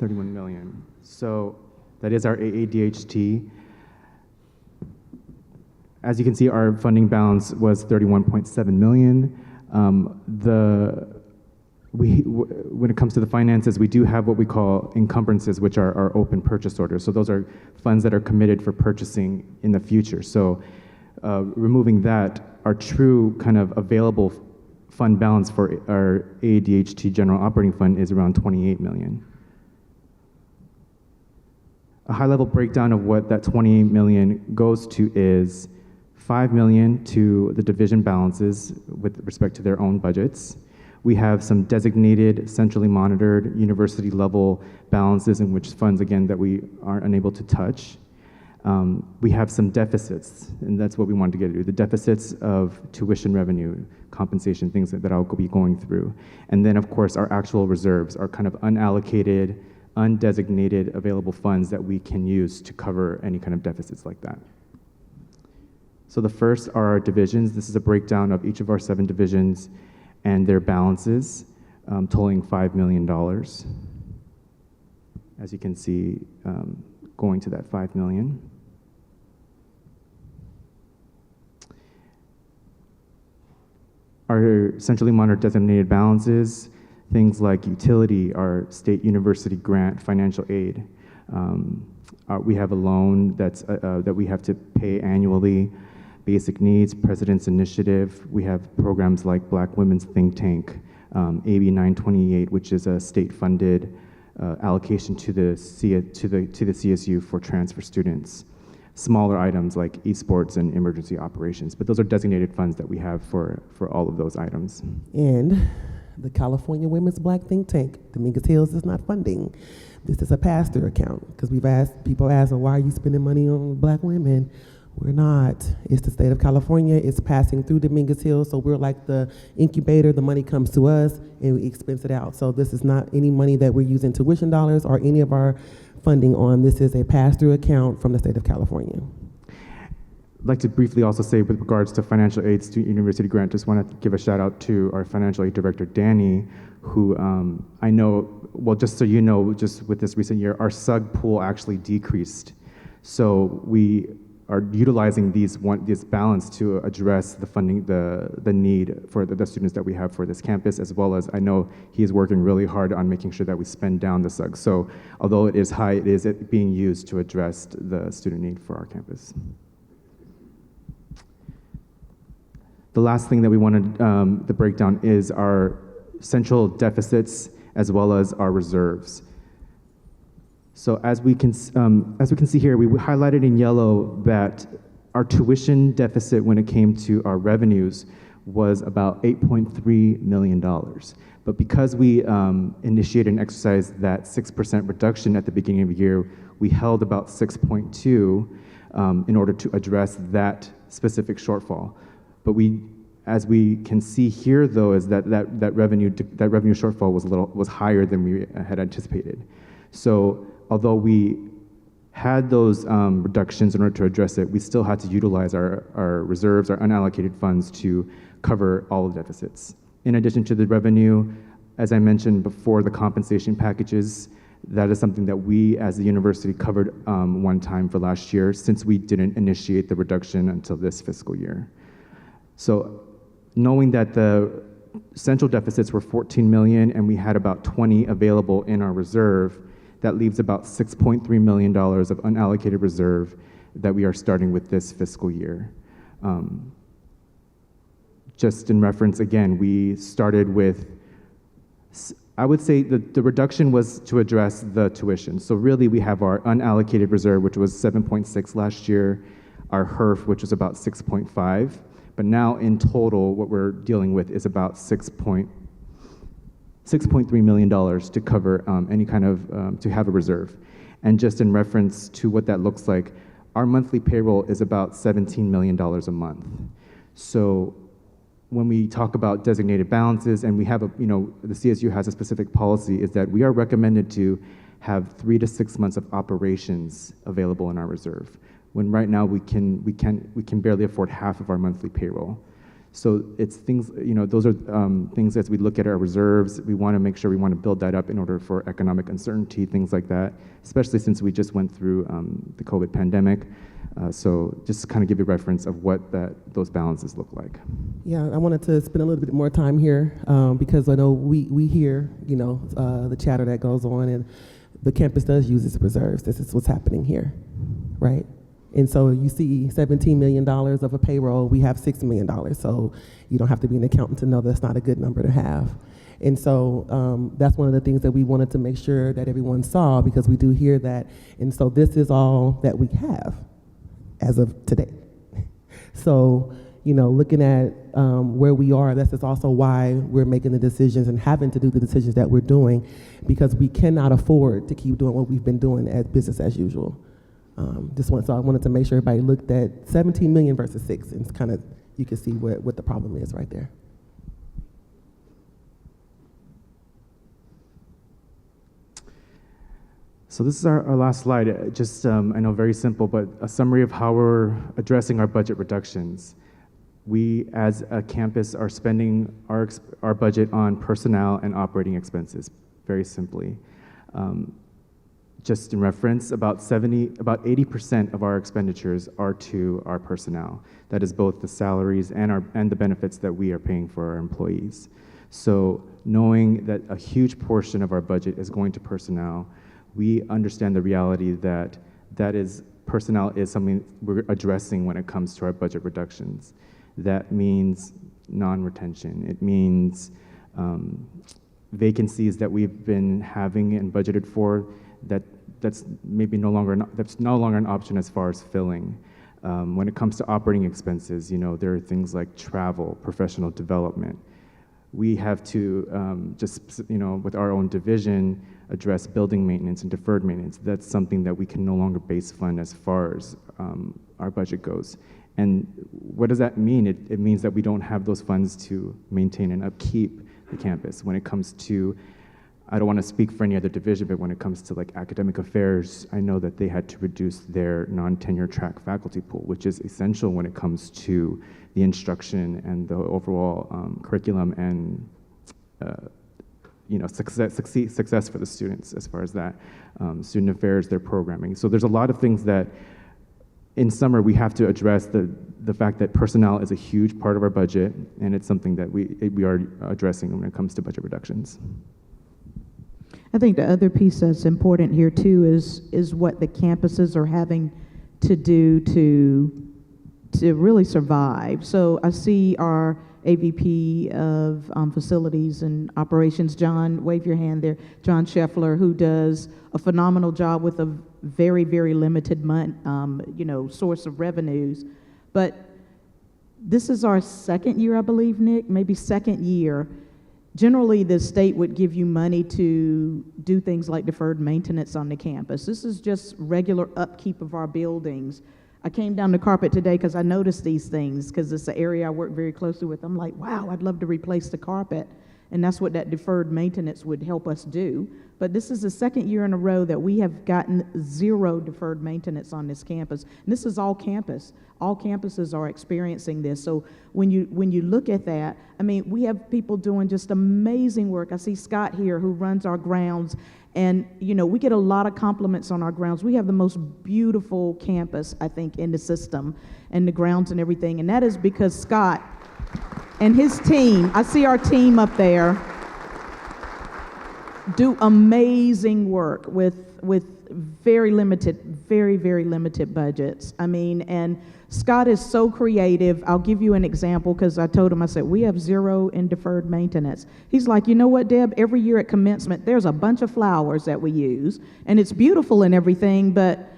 million. So that is our AADHT. As you can see, our funding balance was 31.7 million. When it comes to the finances, we do have what we call encumbrances, which are our open purchase orders. So those are funds that are committed for purchasing in the future. So removing that, our true kind of available fund balance for our ADHT general operating fund is around 28 million. A high-level breakdown of what that 28 million goes to is 5 million to the division balances with respect to their own budgets. We have some designated, centrally monitored, university-level balances in which funds, again, that we are unable to touch. We have some deficits, and that's what we wanted to get to, the deficits of tuition revenue, compensation, things that I'll be going through. And then, of course, our actual reserves, our kind of unallocated, undesignated available funds that we can use to cover any kind of deficits like that. So the first are our divisions. This is a breakdown of each of our 7 divisions and their balances, totaling $5 million. As you can see, going to that 5 million. Our centrally monitored designated balances, things like utility, our state university grant, financial aid. We have a loan that we have to pay annually. Basic needs, President's Initiative. We have programs like Black Women's Think Tank, AB 928, which is a state-funded allocation to the CSU for transfer students. Smaller items like esports and emergency operations, but those are designated funds that we have for all of those items. And the California Women's Black Think Tank, Dominguez Hills, is not funding. This is a pass-through account, because people ask, well, why are you spending money on Black women? We're not. It's the state of California. It's passing through Dominguez Hills, so we're like the incubator. The money comes to us, and we expense it out. So this is not any money that we're using tuition dollars or any of our funding on. This is a pass-through account from the state of California. I'd like to briefly also say, with regards to financial aid, student university grant, just want to give a shout out to our financial aid director, Danny, who I know, well, just so you know, just with this recent year, our SUG pool actually decreased. So we are utilizing this balance to address the funding, the need for the students that we have for this campus, as well as I know he is working really hard on making sure that we spend down the SUG. So although it is high, it is being used to address the student need for our campus. The last thing that we wanted the breakdown is our central deficits as well as our reserves. So as we can see here, we highlighted in yellow that our tuition deficit when it came to our revenues was about $8.3 million. But because we initiated and exercised that 6% reduction at the beginning of the year, we held about 6.2 in order to address that specific shortfall. But as we can see here, though, is that revenue shortfall was higher than we had anticipated. So although we had those reductions in order to address it, we still had to utilize our reserves, our unallocated funds, to cover all the deficits. In addition to the revenue, as I mentioned before, the compensation packages, that is something that we as the university covered one time for last year, since we didn't initiate the reduction until this fiscal year. So knowing that the central deficits were 14 million and we had about 20 available in our reserve, that leaves about $6.3 million of unallocated reserve that we are starting with this fiscal year. Just in reference, again, we started with, I would say the reduction was to address the tuition. So really we have our unallocated reserve, which was 7.6 last year, our HERF, which was about 6.5, but now in total, what we're dealing with is about $6.3 million to cover any kind of, to have a reserve. And just in reference to what that looks like, our monthly payroll is about $17 million a month. So when we talk about designated balances, and we have the CSU has a specific policy, is that we are recommended to have 3 to 6 months of operations available in our reserve, when right now we can barely afford half of our monthly payroll. So it's things, those are things as we look at our reserves, we want to make sure we want to build that up in order for economic uncertainty, things like that, especially since we just went through the COVID pandemic. So just to kind of give you a reference of what those balances look like. Yeah, I wanted to spend a little bit more time here because I know we hear, the chatter that goes on, and the campus does use its reserves. This is what's happening here, right? And so you see $17 million of a payroll, we have $6 million. So you don't have to be an accountant to know that's not a good number to have. And so that's one of the things that we wanted to make sure that everyone saw, because we do hear that. And so this is all that we have as of today. So, looking at where we are, this is also why we're making the decisions and having to do the decisions that we're doing, because we cannot afford to keep doing what we've been doing as business as usual. So I wanted to make sure everybody looked at 17 million versus 6, and it's kind of, you can see what the problem is right there. So this is our last slide. Just, I know very simple, but a summary of how we're addressing our budget reductions. We, as a campus, are spending our budget on personnel and operating expenses, very simply. Just in reference, about 80% of our expenditures are to our personnel. That is both the salaries and the benefits that we are paying for our employees. So knowing that a huge portion of our budget is going to personnel, we understand the reality that personnel is something we're addressing when it comes to our budget reductions. That means non-retention. It means vacancies that we've been having and budgeted for that's no longer an option as far as filling. When it comes to operating expenses, there are things like travel, professional development. We have to with our own division, address building maintenance and deferred maintenance. That's something that we can no longer base fund as far as our budget goes. And what does that mean? It means that we don't have those funds to maintain and upkeep the campus. When it comes to, I don't want to speak for any other division, but when it comes to academic affairs, I know that they had to reduce their non-tenure track faculty pool, which is essential when it comes to the instruction and the overall curriculum and success for the students as far as that. Student affairs, their programming. So there's a lot of things that in summer we have to address the fact that personnel is a huge part of our budget, and it's something that we are addressing when it comes to budget reductions. I think the other piece that's important here too is what the campuses are having to do to really survive. So I see our AVP of facilities and operations, John, wave your hand there, John Scheffler, who does a phenomenal job with a very, very limited source of revenues. But This is our second year, I believe, Nick, maybe second year. Generally, the state would give you money to do things like deferred maintenance on the campus. This is just regular upkeep of our buildings. I came down the carpet today because I noticed these things, because it's an area I work very closely with. I'm like, wow, I'd love to replace the carpet. And that's what that deferred maintenance would help us do. But this is the second year in a row that we have gotten 0 deferred maintenance on this campus. And this is all campus. All campuses are experiencing this. So when you look at that, I mean, we have people doing just amazing work. I see Scott here, who runs our grounds. And, you know, we get a lot of compliments on our grounds. We have the most beautiful campus, I think, in the system, and the grounds and everything. And that is because Scott and his team, I see our team up there, do amazing work with very limited, very limited budgets. I mean, and Scott is so creative. I'll give you an example, because I told him, I said, we have 0 in deferred maintenance. He's like, you know what, Deb, every year at commencement, there's a bunch of flowers that we use, and it's beautiful and everything, but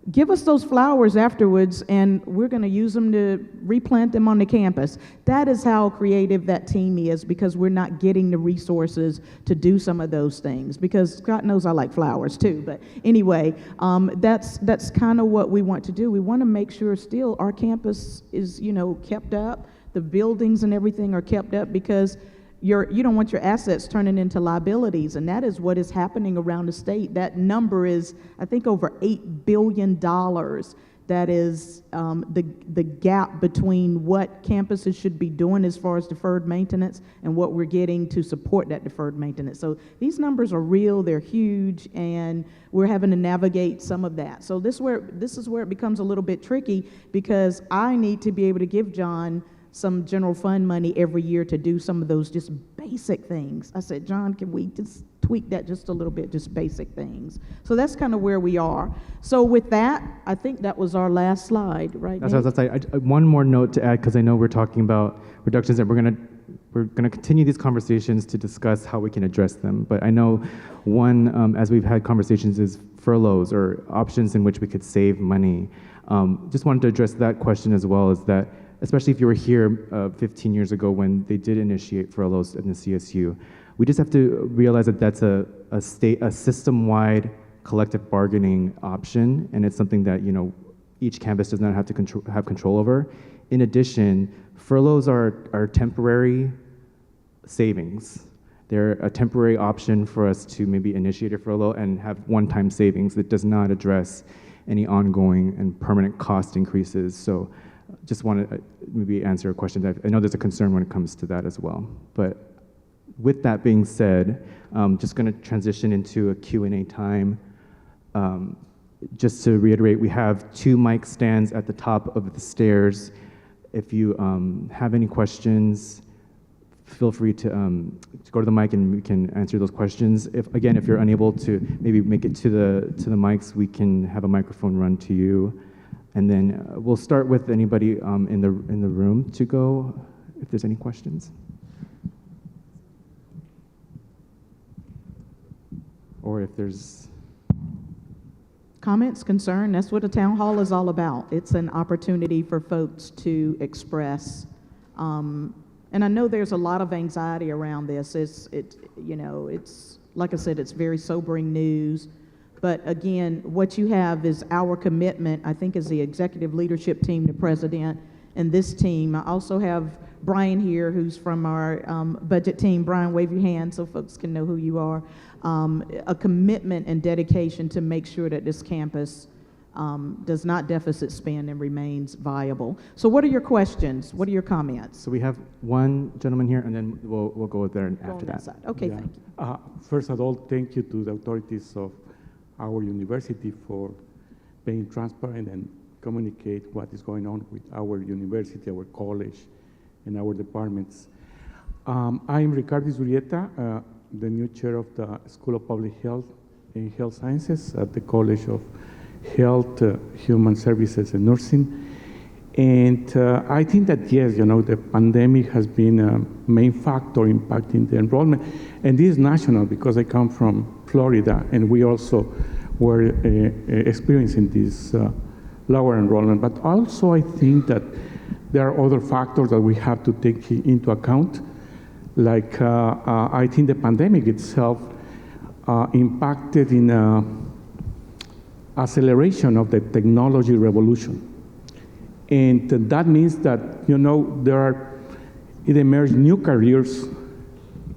give us those flowers afterwards, and we're going to use them to replant them on the campus. That is how creative that team is, because we're not getting the resources to do some of those things. Because Scott knows I like flowers too. But anyway, that's kind of what we want to do. We want to make sure still our campus is, you know, kept up. The buildings and everything are kept up, because you don't want your assets turning into liabilities, and that is what is happening around the state. That number is, I think, over $8 billion. That is the gap between what campuses should be doing as far as deferred maintenance and what we're getting to support that deferred maintenance. So these numbers are real, they're huge, and we're having to navigate some of that. So this is where it becomes a little bit tricky, because I need to be able to give John some general fund money every year to do some of those just basic things. I said, John, can we just tweak that just a little bit, just basic things? So that's kind of where we are. So with that, I think that was our last slide, right? That's what I was saying. One more note to add, because I know we're talking about reductions, and we're gonna continue these conversations to discuss how we can address them. But I know one, as we've had conversations, is furloughs or options in which we could save money. Just wanted to address that question as well, is that especially if you were here 15 years ago when they did initiate furloughs in the CSU. We just have to realize that that's a system-wide collective bargaining option, and it's something that, you know, each campus does not have to have control over. In addition, furloughs are temporary savings. They're a temporary option for us to maybe initiate a furlough and have one-time savings that does not address any ongoing and permanent cost increases. So just want to maybe answer a question that I know there's a concern when it comes to that as well. But with that being said, just going to transition into a Q&A time. Just to reiterate, we have 2 mic stands at the top of the stairs. If you have any questions, feel free to go to the mic and we can answer those questions. If you're unable to maybe make it to the mics, we can have a microphone run to you. And then we'll start with anybody in the room to go, if there's any questions. Or if there's comments, concern, that's what a town hall is all about. It's an opportunity for folks to express. And I know there's a lot of anxiety around this. It's like I said, it's very sobering news. But again, what you have is our commitment, I think, as the executive leadership team, the president, and this team. I also have Brian here, who's from our budget team. Brian, wave your hand so folks can know who you are. A commitment and dedication to make sure that this campus does not deficit spend and remains viable. So what are your questions? What are your comments? So we have one gentleman here, and then we'll go there after that. Side. Okay, Yeah. thank you. First of all, thank you to the authorities of our university for being transparent and communicate what is going on with our university, our college, and our departments. I am Ricardo Zurieta, the new chair of the School of Public Health and Health Sciences at the College of Health, Human Services, and Nursing. And I think that, yes, the pandemic has been a main factor impacting the enrollment. And this is national because I come from Florida, and we also were experiencing this lower enrollment. But also I think that there are other factors that we have to take into account, like I think the pandemic itself impacted in acceleration of the technology revolution. And that means that, it emerged new careers,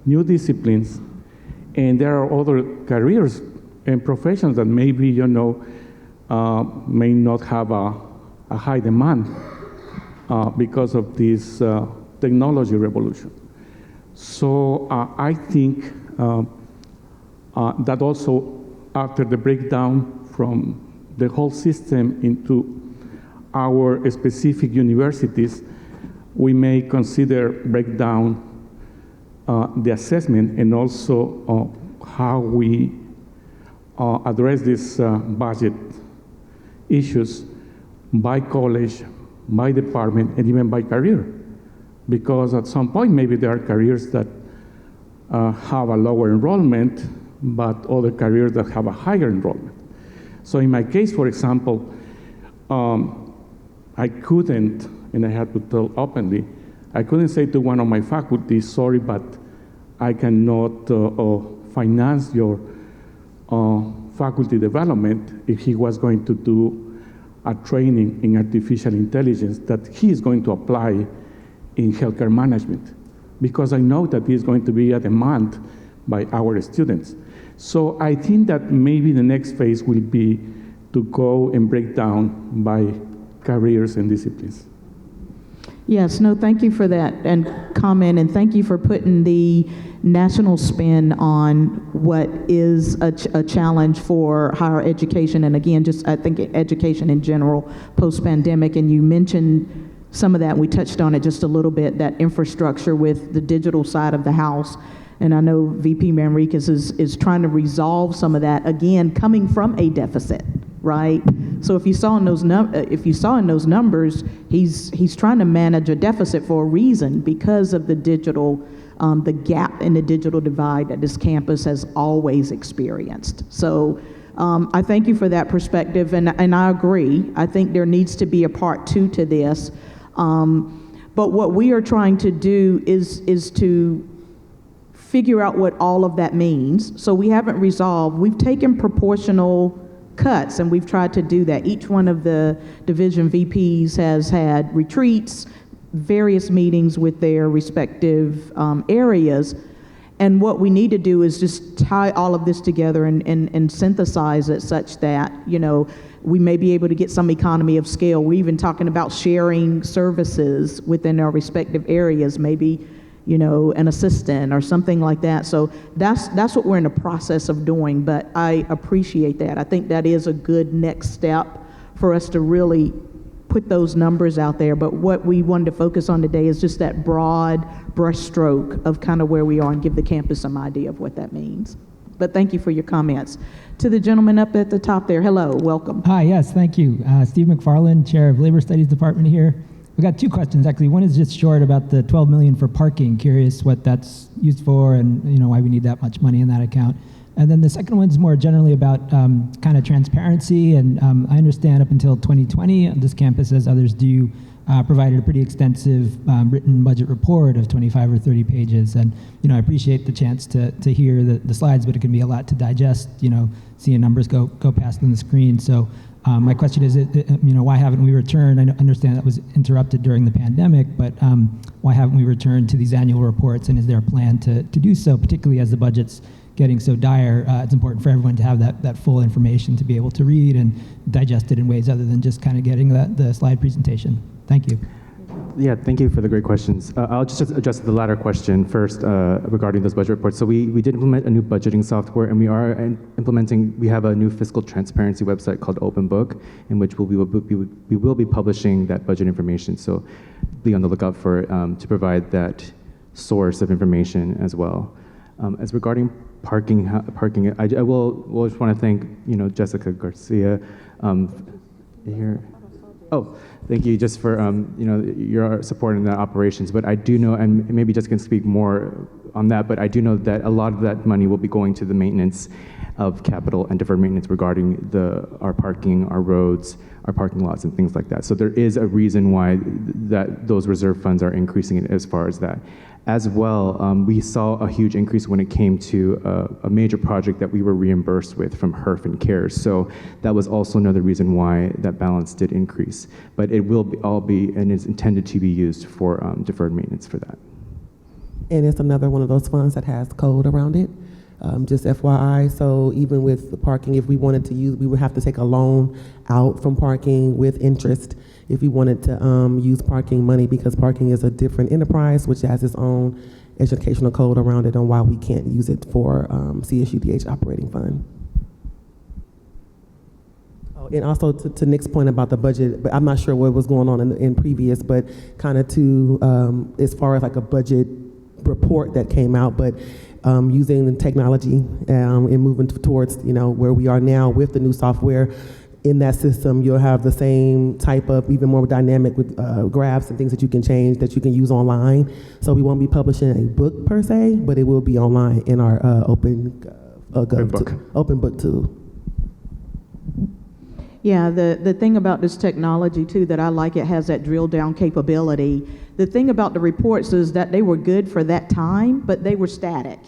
new disciplines, and there are other careers and professions that maybe, may not have a high demand because of this technology revolution. So I think that also after the breakdown from the whole system into our specific universities, we may consider break down the assessment and also how we address these budget issues by college, by department, and even by career. Because at some point, maybe there are careers that have a lower enrollment, but other careers that have a higher enrollment. So in my case, for example, I couldn't, and I had to tell openly, I couldn't say to one of my faculties, sorry, but I cannot finance your faculty development if he was going to do a training in artificial intelligence that he is going to apply in healthcare management, because I know that is going to be a demand by our students. So I think that maybe the next phase will be to go and break down by careers and disciplines. Yes, no, thank you for that and comment, and thank you for putting the national spin on what is a challenge for higher education, and again, just I think education in general post-pandemic, and you mentioned some of that, we touched on it just a little bit, that infrastructure with the digital side of the house, and I know VP Manriquez is trying to resolve some of that, again, coming from a deficit, right? So if you saw in those numbers, he's trying to manage a deficit for a reason, because of the digital, the gap in the digital divide that this campus has always experienced. So I thank you for that perspective, and I agree. I think there needs to be a part two to this. But what we are trying to do is to figure out what all of that means. So we haven't resolved. We've taken proportional cuts, and we've tried to do that. Each one of the division VPs has had retreats, various meetings with their respective areas. And what we need to do is just tie all of this together and synthesize it such that, we may be able to get some economy of scale. We're even talking about sharing services within our respective areas, maybe, an assistant or something like that. So that's what we're in the process of doing, but I appreciate that. I think that is a good next step for us to really put those numbers out there. But what we wanted to focus on today is just that broad brushstroke of kind of where we are and give the campus some idea of what that means. But thank you for your comments. To the gentleman up at the top there, hello, welcome. Hi, yes, thank you. Steve McFarland, Chair of Labor Studies Department here. We got two questions, actually. One is just short about the $12 million for parking. Curious what that's used for and why we need that much money in that account. And then the second one is more generally about kind of transparency. And I understand up until 2020, this campus, as others do, provided a pretty extensive written budget report of 25 or 30 pages. And I appreciate the chance to hear the slides, but it can be a lot to digest, seeing numbers go past on the screen. So my question is, why haven't we returned? I understand that was interrupted during the pandemic, but why haven't we returned to these annual reports? And is there a plan to do so, particularly as the budget's getting so dire? It's important for everyone to have that full information to be able to read and digest it in ways other than just kind of getting the slide presentation. Thank you. Yeah, thank you for the great questions. I'll just address the latter question first regarding those budget reports. So we did implement a new budgeting software, and we have a new fiscal transparency website called Open Book, in which we will be publishing that budget information. So be on the lookout for to provide that source of information as well. As regarding parking, I will just want to thank Jessica Garcia here. Oh, thank you just for your support in the operations. But I do know, and maybe Jessica can speak more on that, but I do know that a lot of that money will be going to the maintenance of capital and deferred maintenance regarding our parking, our roads, our parking lots and things like that. So there is a reason why those reserve funds are increasing as far as that. As well, we saw a huge increase when it came to a major project that we were reimbursed with from HERF and CARES. So that was also another reason why that balance did increase. But it will all be and is intended to be used for deferred maintenance for that. And it's another one of those funds that has code around it. Just FYI, so even with the parking, if we wanted to use, we would have to take a loan out from parking with interest if we wanted to use parking money, because parking is a different enterprise, which has its own educational code around it on why we can't use it for CSUDH operating fund. Oh, and also to Nick's point about the budget, but I'm not sure what was going on in previous, but kind of to, as far as like a budget report that came out, but using the technology and moving towards, where we are now with the new software in that system, you'll have the same type of, even more dynamic with graphs and things that you can change that you can use online. So we won't be publishing a book per se, but it will be online in our open book tool. Yeah, the thing about this technology too that I like, it has that drill down capability. The thing about the reports is that they were good for that time, but they were static.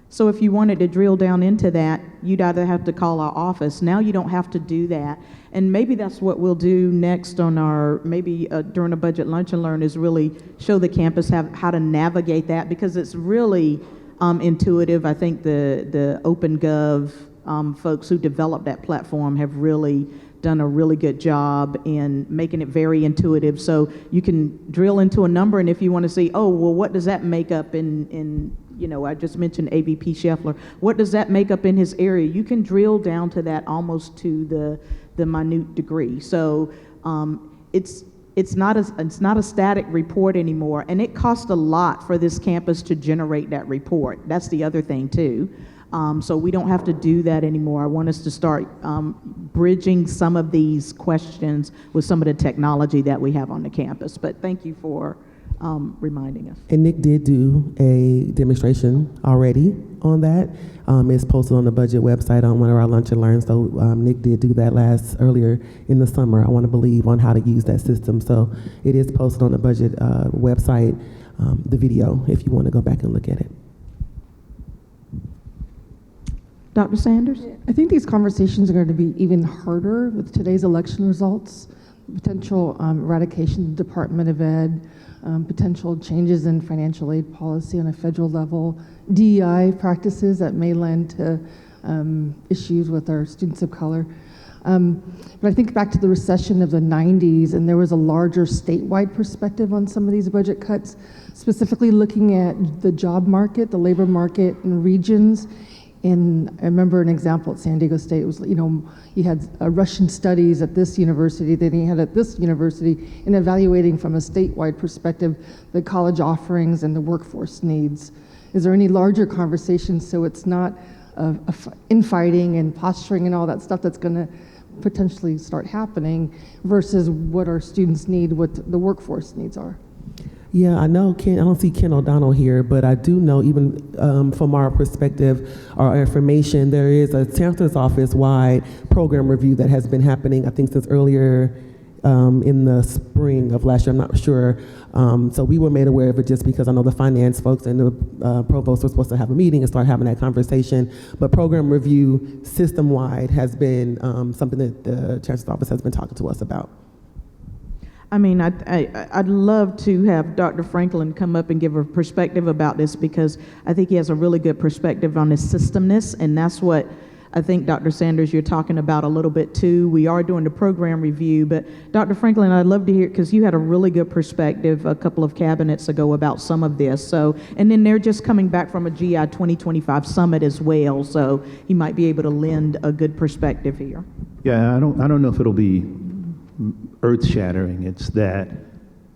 So if you wanted to drill down into that, you'd either have to call our office. Now you don't have to do that. And maybe that's what we'll do next on our, maybe during a budget lunch and learn, is really show the campus how to navigate that, because it's really intuitive. I think the OpenGov folks who developed that platform have really done a really good job in making it very intuitive. So you can drill into a number, and if you want to see, oh, well, what does that make up in I just mentioned AVP Scheffler. What does that make up in his area? You can drill down to that almost to the minute degree. So it's not a static report anymore, and it costs a lot for this campus to generate that report. That's the other thing too. So we don't have to do that anymore. I want us to start bridging some of these questions with some of the technology that we have on the campus. But thank you for reminding us. And Nick did do a demonstration already on that. It's posted on the budget website on one of our lunch and learns. So Nick did do that earlier in the summer, I want to believe, on how to use that system. So it is posted on the budget website, the video, if you want to go back and look at it. Dr. Sanders? I think these conversations are going to be even harder with today's election results, potential eradication of the Department of Ed, potential changes in financial aid policy on a federal level, DEI practices that may lend to issues with our students of color. But I think back to the recession of the 90s, and there was a larger statewide perspective on some of these budget cuts, specifically looking at the job market, the labor market in regions. And I remember an example at San Diego State. It was, you had Russian studies at this university, then you had at this university, and evaluating from a statewide perspective the college offerings and the workforce needs. Is there any larger conversation so it's not infighting and posturing and all that stuff that's going to potentially start happening versus what our students need, what the workforce needs are? Yeah, I know I don't see Ken O'Donnell here, but I do know, even from our perspective, our information, there is a chancellor's office-wide program review that has been happening, I think, since earlier in the spring of last year, I'm not sure. So we were made aware of it just because I know the finance folks and the provost were supposed to have a meeting and start having that conversation. But program review system-wide has been something that the chancellor's office has been talking to us about. I mean, I'd love to have Dr. Franklin come up and give a perspective about this, because I think he has a really good perspective on this systemness, and that's what I think, Dr. Sanders, you're talking about a little bit too. We are doing the program review, but Dr. Franklin, I'd love to hear, because you had a really good perspective a couple of cabinets ago about some of this. So, and then they're just coming back from a GI 2025 summit as well, so he might be able to lend a good perspective here. Yeah, I don't know if it'll be earth-shattering. It's that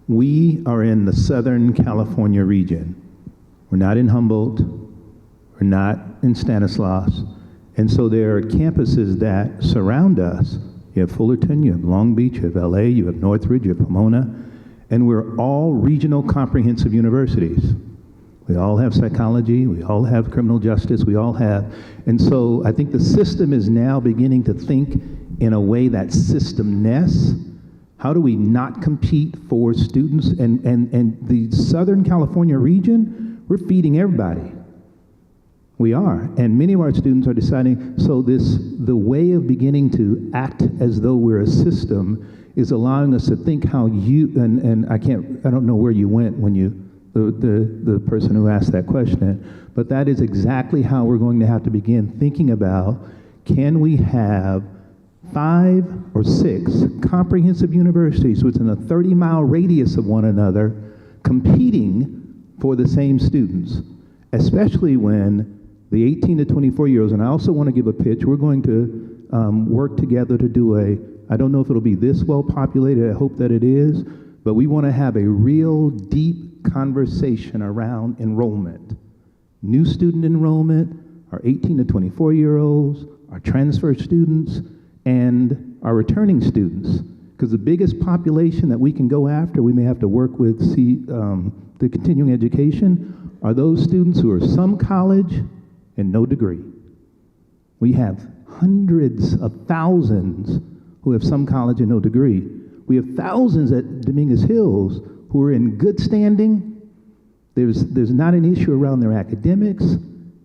we are in the Southern California region. We're not in Humboldt. We're not in Stanislaus. And so there are campuses that surround us. You have Fullerton, you have Long Beach, you have LA, you have Northridge, you have Pomona, and we're all regional comprehensive universities. We all have psychology, we all have criminal justice, we all have, and so I think the system is now beginning to think in a way that's system-ness? How do we not compete for students? And the Southern California region, we're feeding everybody. We are, and many of our students are deciding, so the way of beginning to act as though we're a system is allowing us to think how and I don't know where you went when the person who asked that question, but that is exactly how we're going to have to begin thinking about, can we have 5 or 6 comprehensive universities within a 30-mile radius of one another competing for the same students, especially when the 18 to 24-year-olds, and I also want to give a pitch, we're going to work together to do I don't know if it'll be this well populated, I hope that it is, but we want to have a real deep conversation around enrollment. New student enrollment, our 18 to 24-year-olds, our transfer students, and our returning students. Because the biggest population that we can go after, we may have to work with the continuing education, are those students who are some college and no degree. We have hundreds of thousands who have some college and no degree. We have thousands at Dominguez Hills who are in good standing. There's not an issue around their academics.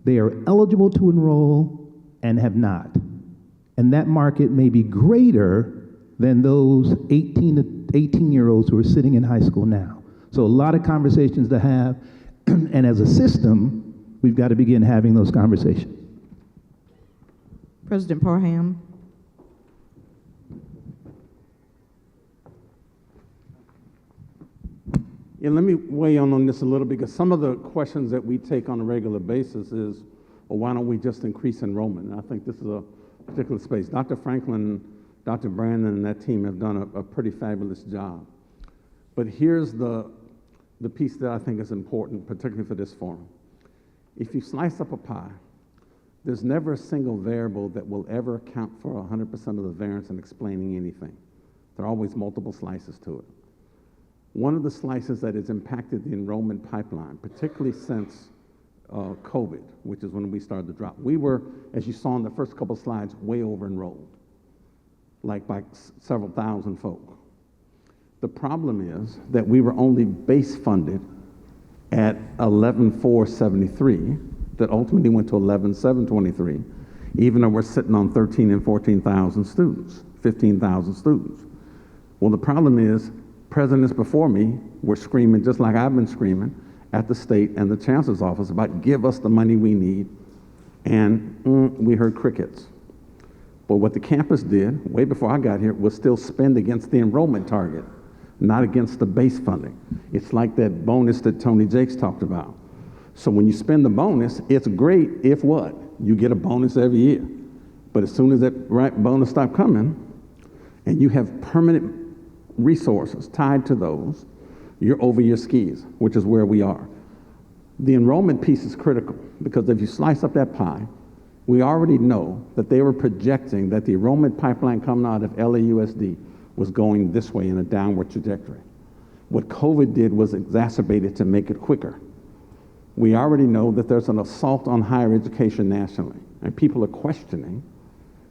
They are eligible to enroll and have not. And that market may be greater than those 18-year-olds who are sitting in high school now. So a lot of conversations to have, and as a system, we've got to begin having those conversations. President Parham. Yeah, let me weigh in on this a little bit, because some of the questions that we take on a regular basis is, well, why don't we just increase enrollment? And I think this is a particular space. Dr. Franklin, Dr. Brandon, and that team have done a pretty fabulous job. But here's the piece that I think is important, particularly for this forum. If you slice up a pie, there's never a single variable that will ever account for 100% of the variance in explaining anything. There are always multiple slices to it. One of the slices that has impacted the enrollment pipeline, particularly since COVID, which is when we started to drop. We were, as you saw in the first couple of slides, way over enrolled, like by several thousand folk. The problem is that we were only base funded at 11,473, that ultimately went to 11,723, even though we're sitting on 13 and 14,000 students, 15,000 students. Well, the problem is, presidents before me were screaming, just like I've been screaming, at the state and the chancellor's office about give us the money we need, and we heard crickets. But what the campus did, way before I got here, was still spend against the enrollment target, not against the base funding. It's like that bonus that Tony Jakes talked about. So when you spend the bonus, it's great if what? You get a bonus every year. But as soon as that bonus stops coming, and you have permanent resources tied to those, you're over your skis, which is where we are. The enrollment piece is critical, because if you slice up that pie, we already know that they were projecting that the enrollment pipeline coming out of LAUSD was going this way in a downward trajectory. What COVID did was exacerbate it to make it quicker. We already know that there's an assault on higher education nationally, and people are questioning,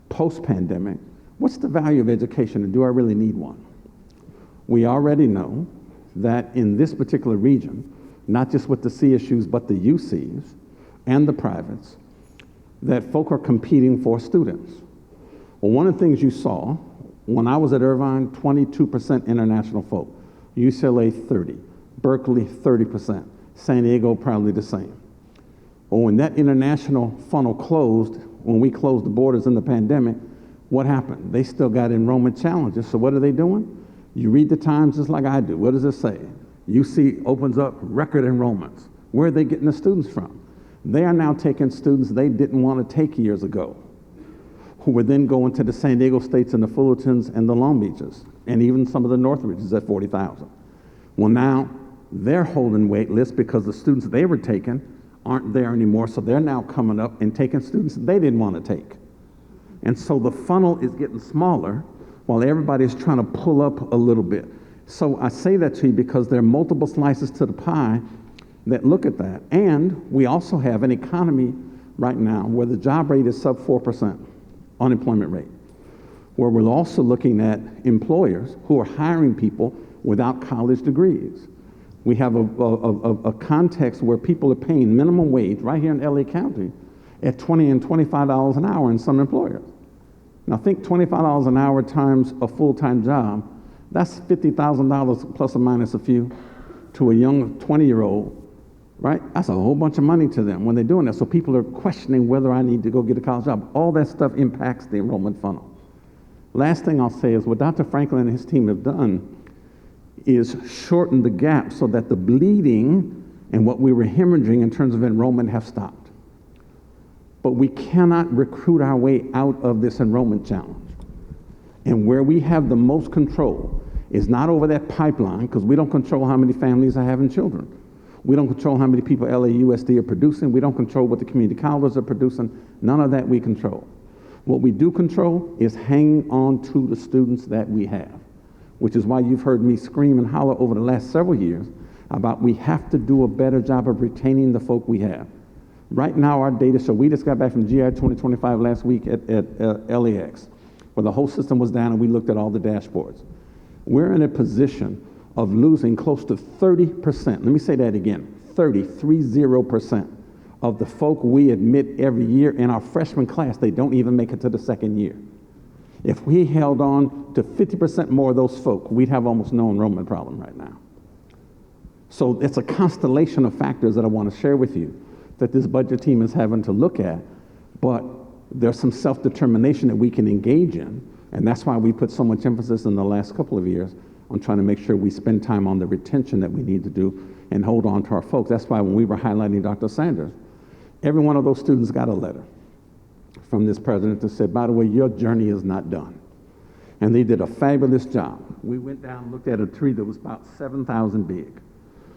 post-pandemic, what's the value of education, and do I really need one? We already know that in this particular region, not just with the CSUs, but the UCs and the privates, that folk are competing for students. Well, one of the things you saw, when I was at Irvine, 22% international folk, UCLA 30, Berkeley 30%, San Diego probably the same. Well, when that international funnel closed, when we closed the borders in the pandemic, what happened? They still got enrollment challenges, so what are they doing? You read the Times just like I do. What does it say? UC opens up record enrollments. Where are they getting the students from? They are now taking students they didn't want to take years ago, who were then going to the San Diego States and the Fullertons and the Long Beaches, and even some of the Northridges at 40,000. Well, now they're holding wait lists because the students they were taking aren't there anymore, so they're now coming up and taking students they didn't want to take. And so the funnel is getting smaller while everybody's trying to pull up a little bit. So I say that to you because there are multiple slices to the pie that look at that. And we also have an economy right now where the job rate is sub 4%, unemployment rate. where we're also looking at employers who are hiring people without college degrees. We have a context where people are paying minimum wage right here in LA County at $20 and $25 an hour in some employers. Now think $25 an hour times a full-time job, that's $50,000 plus or minus a few to a young 20-year-old, right? That's a whole bunch of money to them when they're doing that. So people are questioning whether I need to go get a college job. All that stuff impacts the enrollment funnel. Last thing I'll say is what Dr. Franklin and his team have done is shorten the gap so that the bleeding and what we were hemorrhaging in terms of enrollment have stopped. But we cannot recruit our way out of this enrollment challenge. And where we have the most control is not over that pipeline, because we don't control how many families are having children. We don't control how many people LAUSD are producing. We don't control what the community colleges are producing. None of that we control. What we do control is hanging on to the students that we have, which is why you've heard me scream and holler over the last several years about we have to do a better job of retaining the folk we have. Right now, our data show, we just got back from GI 2025 last week at LAX, where the whole system was down and we looked at all the dashboards. We're in a position of losing close to 30%. Let me say that again, 30% of the folk we admit every year in our freshman class, they don't even make it to the second year. If we held on to 50% more of those folk, we'd have almost no enrollment problem right now. So it's a constellation of factors that I want to share with you that this budget team is having to look at, but there's some self-determination that we can engage in, and that's why we put so much emphasis in the last couple of years on trying to make sure we spend time on the retention that we need to do and hold on to our folks. That's why when we were highlighting Dr. Sanders, every one of those students got a letter from this president that said, by the way, your journey is not done. And they did a fabulous job. We went down and looked at a tree that was about 7,000 big.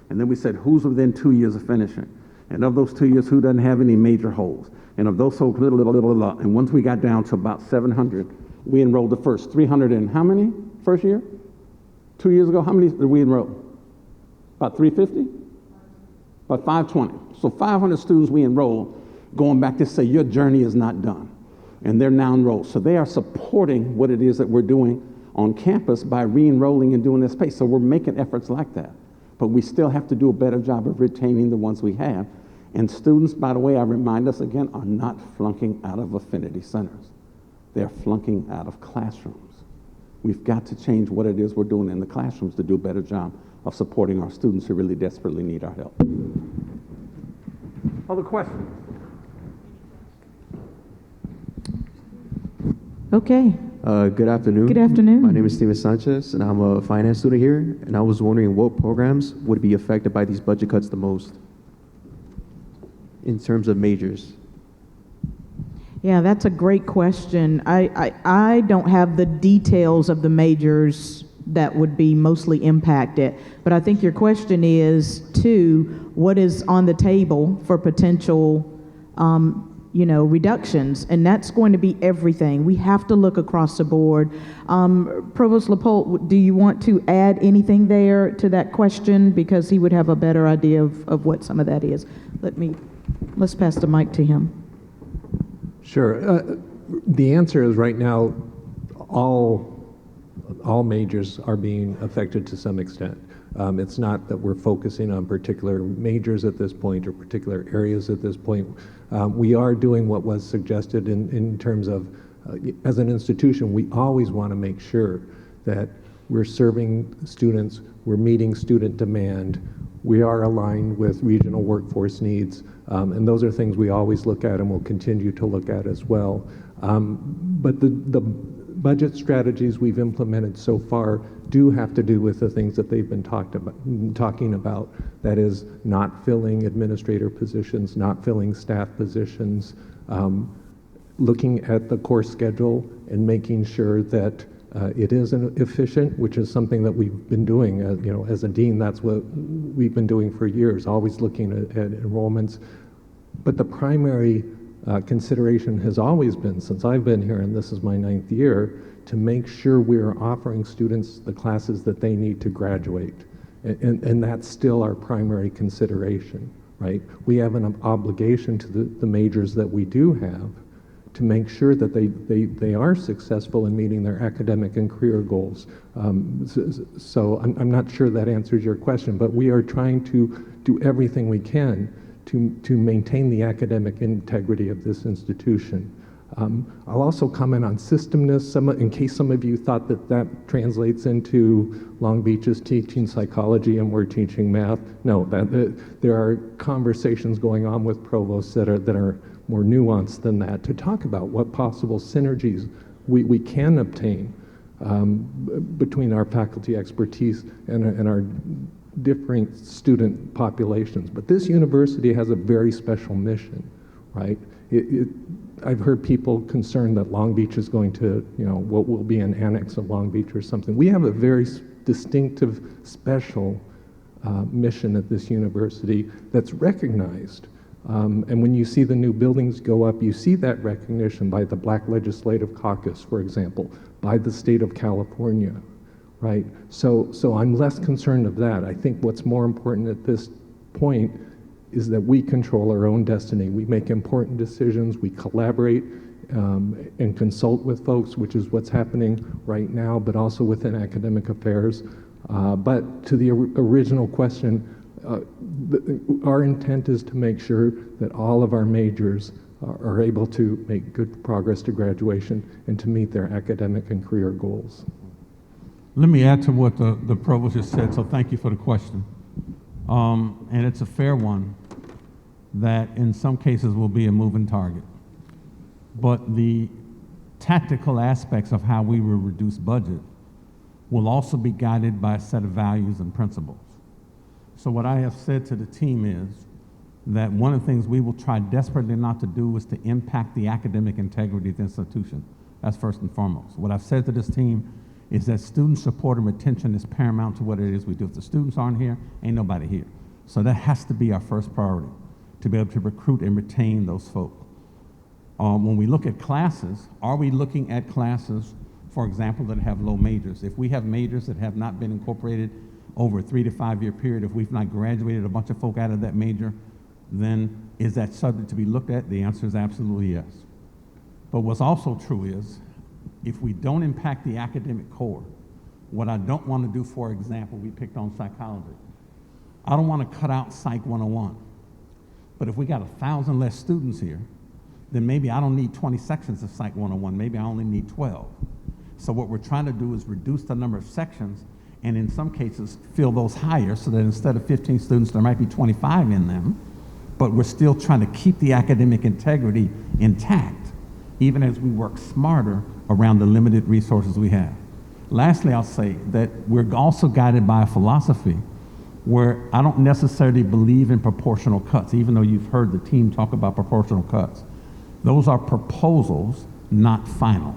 And then we said, who's within 2 years of finishing? And of those 2 years, who doesn't have any major holes? And of those folks, and once we got down to about 700, we enrolled the first 300 in how many first year? 2 years ago, how many did we enroll? About 350? About 520. So 500 students we enrolled, going back to say, your journey is not done. And they're now enrolled. So they are supporting what it is that we're doing on campus by re-enrolling and doing this space. So we're making efforts like that. But we still have to do a better job of retaining the ones we have. And students, by the way, I remind us again, are not flunking out of affinity centers. They're flunking out of classrooms. We've got to change what it is we're doing in the classrooms to do a better job of supporting our students who really desperately need our help. Other questions? Okay. Good afternoon. Good afternoon. My name is Steven Sanchez, and I'm a finance student here, and I was wondering what programs would be affected by these budget cuts the most in terms of majors. Yeah, that's a great question. I don't have the details of the majors that would be mostly impacted, but I think your question is, too, what is on the table for potential reductions, and that's going to be everything. We have to look across the board. Provost Lepolt, do you want to add anything there to that question? Because he would have a better idea of what some of that is. Let's pass the mic to him. Sure. The answer is right now, all majors are being affected to some extent. It's not that we're focusing on particular majors at this point or particular areas at this point. We are doing what was suggested in terms of, as an institution, we always want to make sure that we're serving students, we're meeting student demand, we are aligned with regional workforce needs, and those are things we always look at and will continue to look at as well. But the budget strategies we've implemented so far do have to do with the things that they've been talking about. That is, not filling administrator positions, not filling staff positions, looking at the course schedule and making sure that it is efficient, which is something that we've been doing. As a dean, that's what we've been doing for years, always looking at enrollments. But the primary consideration has always been, since I've been here, and this is my 9th year, to make sure we're offering students the classes that they need to graduate. And that's still our primary consideration, right? We have an obligation to the majors that we do have to make sure that they are successful in meeting their academic and career goals. So I'm not sure that answers your question, but we are trying to do everything we can to maintain the academic integrity of this institution. I'll also comment on systemness, in case some of you thought that translates into Long Beach is teaching psychology and we're teaching math. No, there are conversations going on with provosts that are more nuanced than that to talk about what possible synergies we can obtain between our faculty expertise and our different student populations. But this university has a very special mission, right? I've heard people concerned that Long Beach is going to, what will be an annex of Long Beach or something. We have a very distinctive, special mission at this university that's recognized. And when you see the new buildings go up, you see that recognition by the Black Legislative Caucus, for example, by the state of California, right? So I'm less concerned of that. I think what's more important at this point is that we control our own destiny. We make important decisions, we collaborate and consult with folks, which is what's happening right now, but also within academic affairs. But to the original question, our intent is to make sure that all of our majors are able to make good progress to graduation and to meet their academic and career goals. Let me add to what the provost just said, so thank you for the question. And it's a fair one that in some cases will be a moving target. But the tactical aspects of how we will reduce budget will also be guided by a set of values and principles. So what I have said to the team is that one of the things we will try desperately not to do is to impact the academic integrity of the institution. That's first and foremost. What I've said to this team is that student support and retention is paramount to what it is we do. If the students aren't here, ain't nobody here. So that has to be our first priority, to be able to recruit and retain those folk. When we look at classes, are we looking at classes, for example, that have low majors? If we have majors that have not been incorporated over a 3 to 5 year period, if we've not graduated a bunch of folk out of that major, then is that subject to be looked at? The answer is absolutely yes. But what's also true is, if we don't impact the academic core, what I don't want to do, for example, we picked on psychology. I don't want to cut out Psych 101. But if we got 1,000 less students here, then maybe I don't need 20 sections of Psych 101. Maybe I only need 12. So what we're trying to do is reduce the number of sections and in some cases fill those higher so that instead of 15 students, there might be 25 in them. But we're still trying to keep the academic integrity intact, even as we work smarter around the limited resources we have. Lastly, I'll say that we're also guided by a philosophy where I don't necessarily believe in proportional cuts, even though you've heard the team talk about proportional cuts. Those are proposals, not final.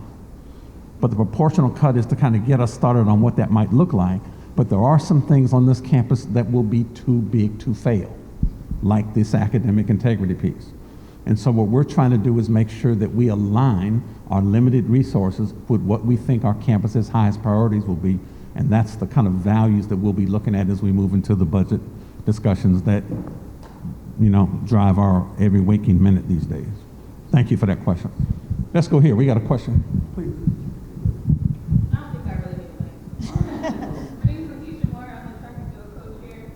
But the proportional cut is to kind of get us started on what that might look like. But there are some things on this campus that will be too big to fail, like this academic integrity piece. And so what we're trying to do is make sure that we align our limited resources with what we think our campus's highest priorities will be. And that's the kind of values that we'll be looking at as we move into the budget discussions that, drive our every waking minute these days. Thank you for that question. Let's go here. We got a question. Please. I don't think I really need to My name is Rakeisha Moore. I'm the technical co-chair.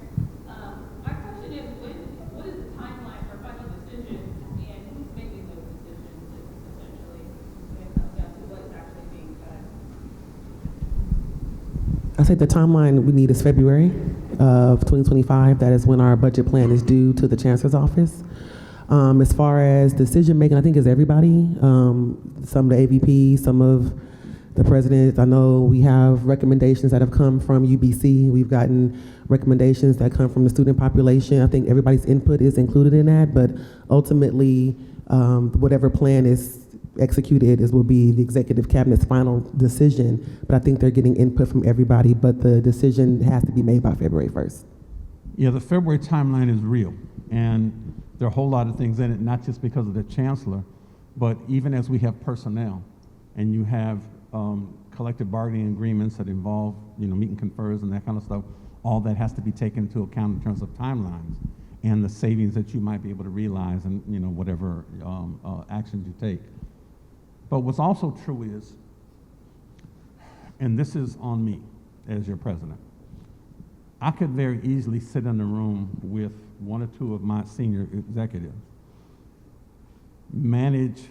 My question is, what is the timeline for final decision and who's making those decisions, essentially, when it comes down to what is actually being cut? I say the timeline we need is February of 2025. That is when our budget plan is due to the Chancellor's office. As far as decision making, I think it's everybody. Some of the AVPs, some of the presidents. I know we have recommendations that have come from UBC. We've gotten recommendations that come from the student population. I think everybody's input is included in that, but ultimately, whatever plan is executed will be the executive cabinet's final decision. But I think they're getting input from everybody, but the decision has to be made by February 1st. Yeah, the February timeline is real, and there are a whole lot of things in it, not just because of the chancellor, but even as we have personnel, and you have collective bargaining agreements that involve, meet and confers and that kind of stuff, all that has to be taken into account in terms of timelines and the savings that you might be able to realize and, whatever actions you take. But what's also true is, and this is on me as your president, I could very easily sit in a room with one or two of my senior executives, manage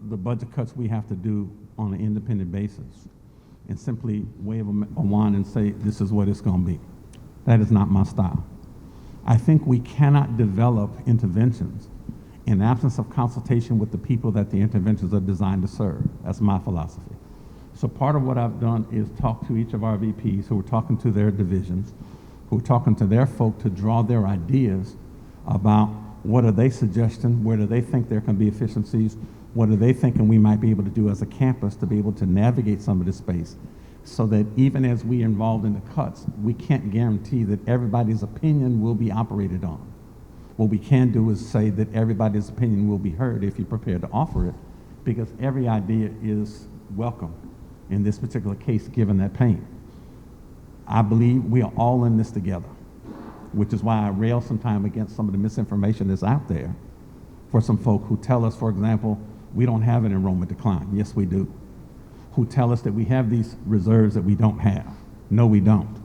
the budget cuts we have to do on an independent basis, and simply wave a wand and say, this is what it's going to be. That is not my style. I think we cannot develop interventions in absence of consultation with the people that the interventions are designed to serve. That's my philosophy. So part of what I've done is talk to each of our VPs who are talking to their divisions, who are talking to their folk to draw their ideas about what are they suggesting, where do they think there can be efficiencies, what are they thinking we might be able to do as a campus to be able to navigate some of this space, so that even as we are involved in the cuts, we can't guarantee that everybody's opinion will be operated on. What we can do is say that everybody's opinion will be heard if you're prepared to offer it, because every idea is welcome in this particular case, given that pain. I believe we are all in this together, which is why I rail sometimes against some of the misinformation that's out there for some folk who tell us, for example, we don't have an enrollment decline. Yes, we do. Who tell us that we have these reserves that we don't have. No, we don't.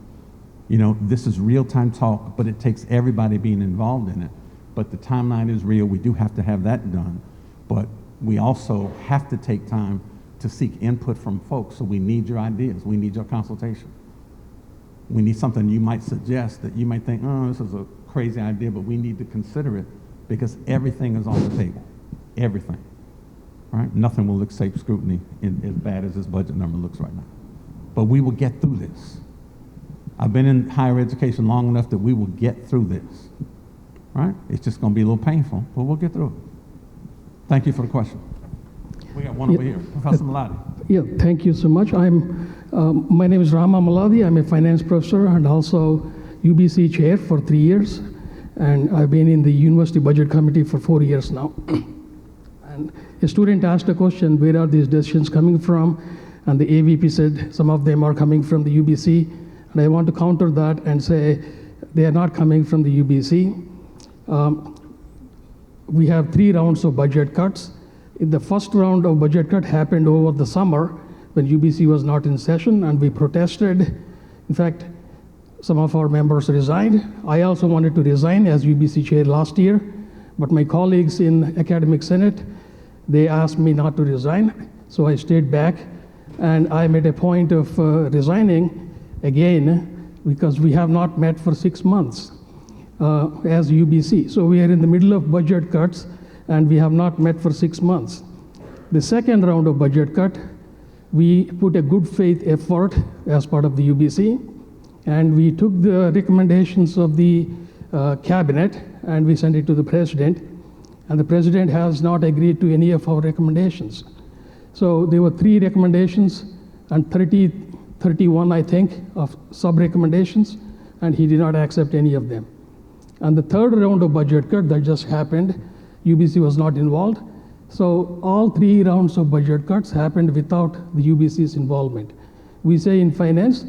You know, this is real-time talk, but it takes everybody being involved in it. But the timeline is real. We do have to have that done. But we also have to take time to seek input from folks. So we need your ideas. We need your consultation. We need something you might suggest that you might think, oh, this is a crazy idea, but we need to consider it because everything is on the table. Everything. Right? Nothing will escape scrutiny as bad as this budget number looks right now. But we will get through this. I've been in higher education long enough that we will get through this. Right? It's just going to be a little painful, but we'll get through it. Thank you for the question. We got one over here, Professor Maladi. Yeah, thank you so much. My name is Rama Maladi. I'm a finance professor and also UBC chair for 3 years. And I've been in the university budget committee for 4 years now. And a student asked a question, where are these decisions coming from? And the AVP said some of them are coming from the UBC. And I want to counter that and say they are not coming from the UBC. We have 3 rounds of budget cuts. The first round of budget cut happened over the summer when UBC was not in session, and we protested. In fact, some of our members resigned. I also wanted to resign as UBC chair last year, but my colleagues in Academic Senate, they asked me not to resign, so I stayed back, and I made a point of resigning again because we have not met for 6 months as UBC. So we are in the middle of budget cuts, and we have not met for 6 months. The second round of budget cut, we put a good faith effort as part of the UBC, and we took the recommendations of the cabinet and we sent it to the president, and the president has not agreed to any of our recommendations. So there were 3 recommendations and 31, I think, of sub-recommendations, and he did not accept any of them. And the third round of budget cut that just happened, UBC was not involved. So all 3 rounds of budget cuts happened without the UBC's involvement. We say in finance,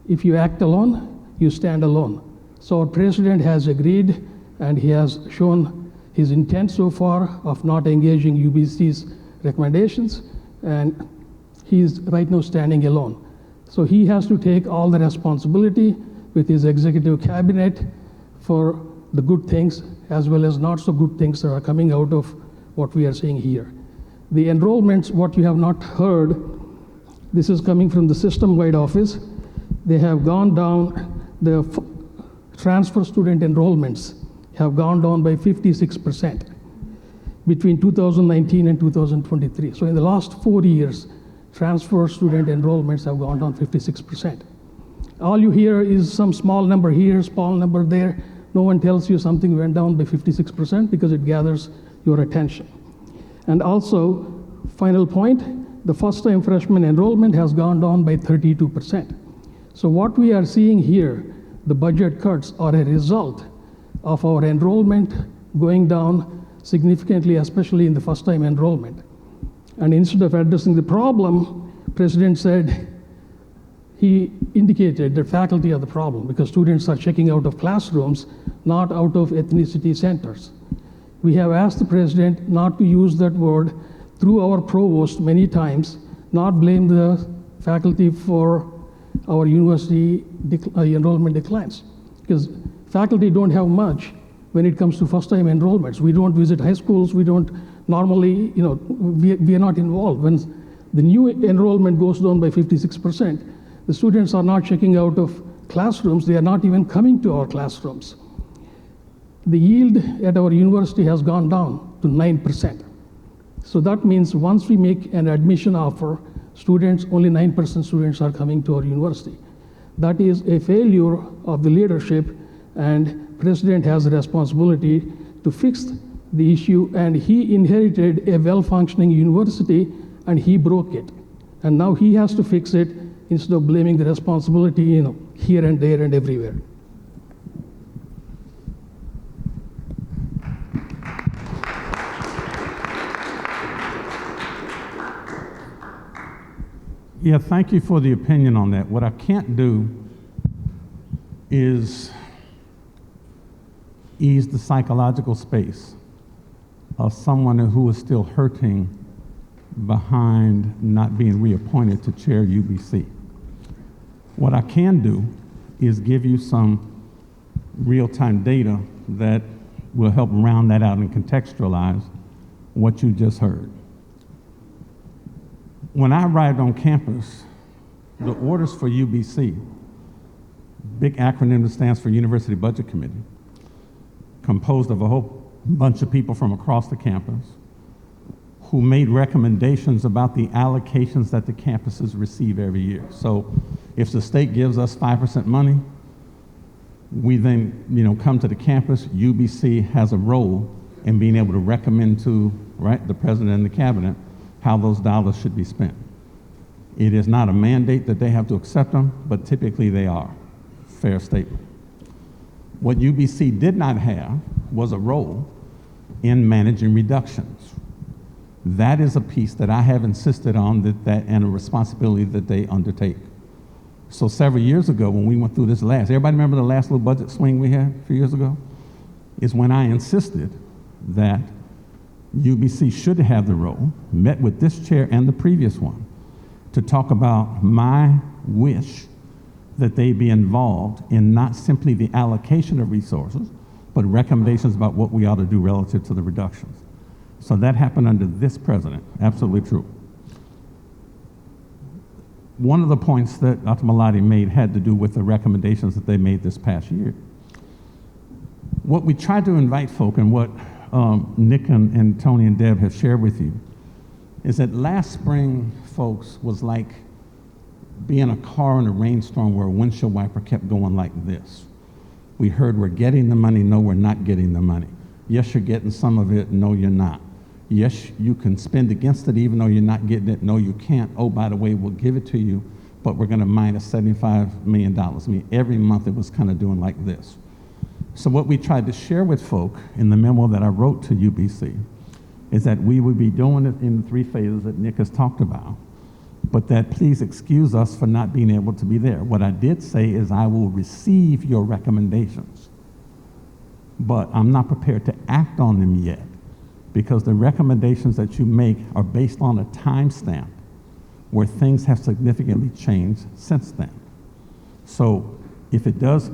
if you act alone, you stand alone. So our president has agreed, and he has shown his intent so far of not engaging UBC's recommendations, and he's right now standing alone. So he has to take all the responsibility with his executive cabinet for the good things as well as not so good things that are coming out of what we are seeing here. The enrollments, what you have not heard, this is coming from the system-wide office. They have gone down, the transfer student enrollments have gone down by 56% between 2019 and 2023. So in the last 4 years, transfer student enrollments have gone down 56%. All you hear is some small number here, small number there. No one tells you something went down by 56% because it gathers your attention. And also, final point, the first-time freshman enrollment has gone down by 32%. So what we are seeing here, the budget cuts are a result of our enrollment going down significantly, especially in the first-time enrollment. And instead of addressing the problem, President said, he indicated that faculty are the problem because students are checking out of classrooms, not out of ethnicity centers. We have asked the president not to use that word through our provost many times, not blame the faculty for our university enrollment declines. Because faculty don't have much when it comes to first-time enrollments. We don't visit high schools. We don't normally, we are not involved. When the new enrollment goes down by 56%, the students are not checking out of classrooms. They are not even coming to our classrooms. The yield at our university has gone down to 9%. So that means once we make an admission offer, only 9% students are coming to our university. That is a failure of the leadership, and President has a responsibility to fix the issue, and he inherited a well-functioning university and he broke it. And now he has to fix it instead of blaming the responsibility here and there and everywhere. Yeah, thank you for the opinion on that. What I can't do is ease the psychological space of someone who is still hurting behind not being reappointed to chair UBC. What I can do is give you some real-time data that will help round that out and contextualize what you just heard. When I arrived on campus, the orders for UBC, big acronym that stands for University Budget Committee, composed of a whole bunch of people from across the campus who made recommendations about the allocations that the campuses receive every year. So if the state gives us 5% money, we then come to the campus. UBC has a role in being able to recommend to the president and the cabinet how those dollars should be spent. It is not a mandate that they have to accept them, but typically they are. Fair statement. What UBC did not have was a role in managing reductions. That is a piece that I have insisted on and a responsibility that they undertake. So several years ago when we went through this everybody remember the last little budget swing we had a few years ago? Is when I insisted that UBC should have the role, met with this chair and the previous one, to talk about my wish that they be involved in not simply the allocation of resources, but recommendations about what we ought to do relative to the reductions. So that happened under this president, absolutely true. One of the points that Dr. Malati made had to do with the recommendations that they made this past year. What we tried to invite folk, and what Nick and Tony and Deb have shared with you, is that last spring, folks, was like being a car in a rainstorm where a windshield wiper kept going like this. We heard we're getting the money, no, we're not getting the money. Yes, you're getting some of it, no, you're not. Yes, you can spend against it even though you're not getting it, no, you can't. Oh, by the way, we'll give it to you, but we're gonna minus $75 million. I mean, every month it was kind of doing like this. So what we tried to share with folk in the memo that I wrote to UBC is that we would be doing it in the 3 phases that Nick has talked about, but that please excuse us for not being able to be there. What I did say is I will receive your recommendations, but I'm not prepared to act on them yet because the recommendations that you make are based on a timestamp where things have significantly changed since then. So if it does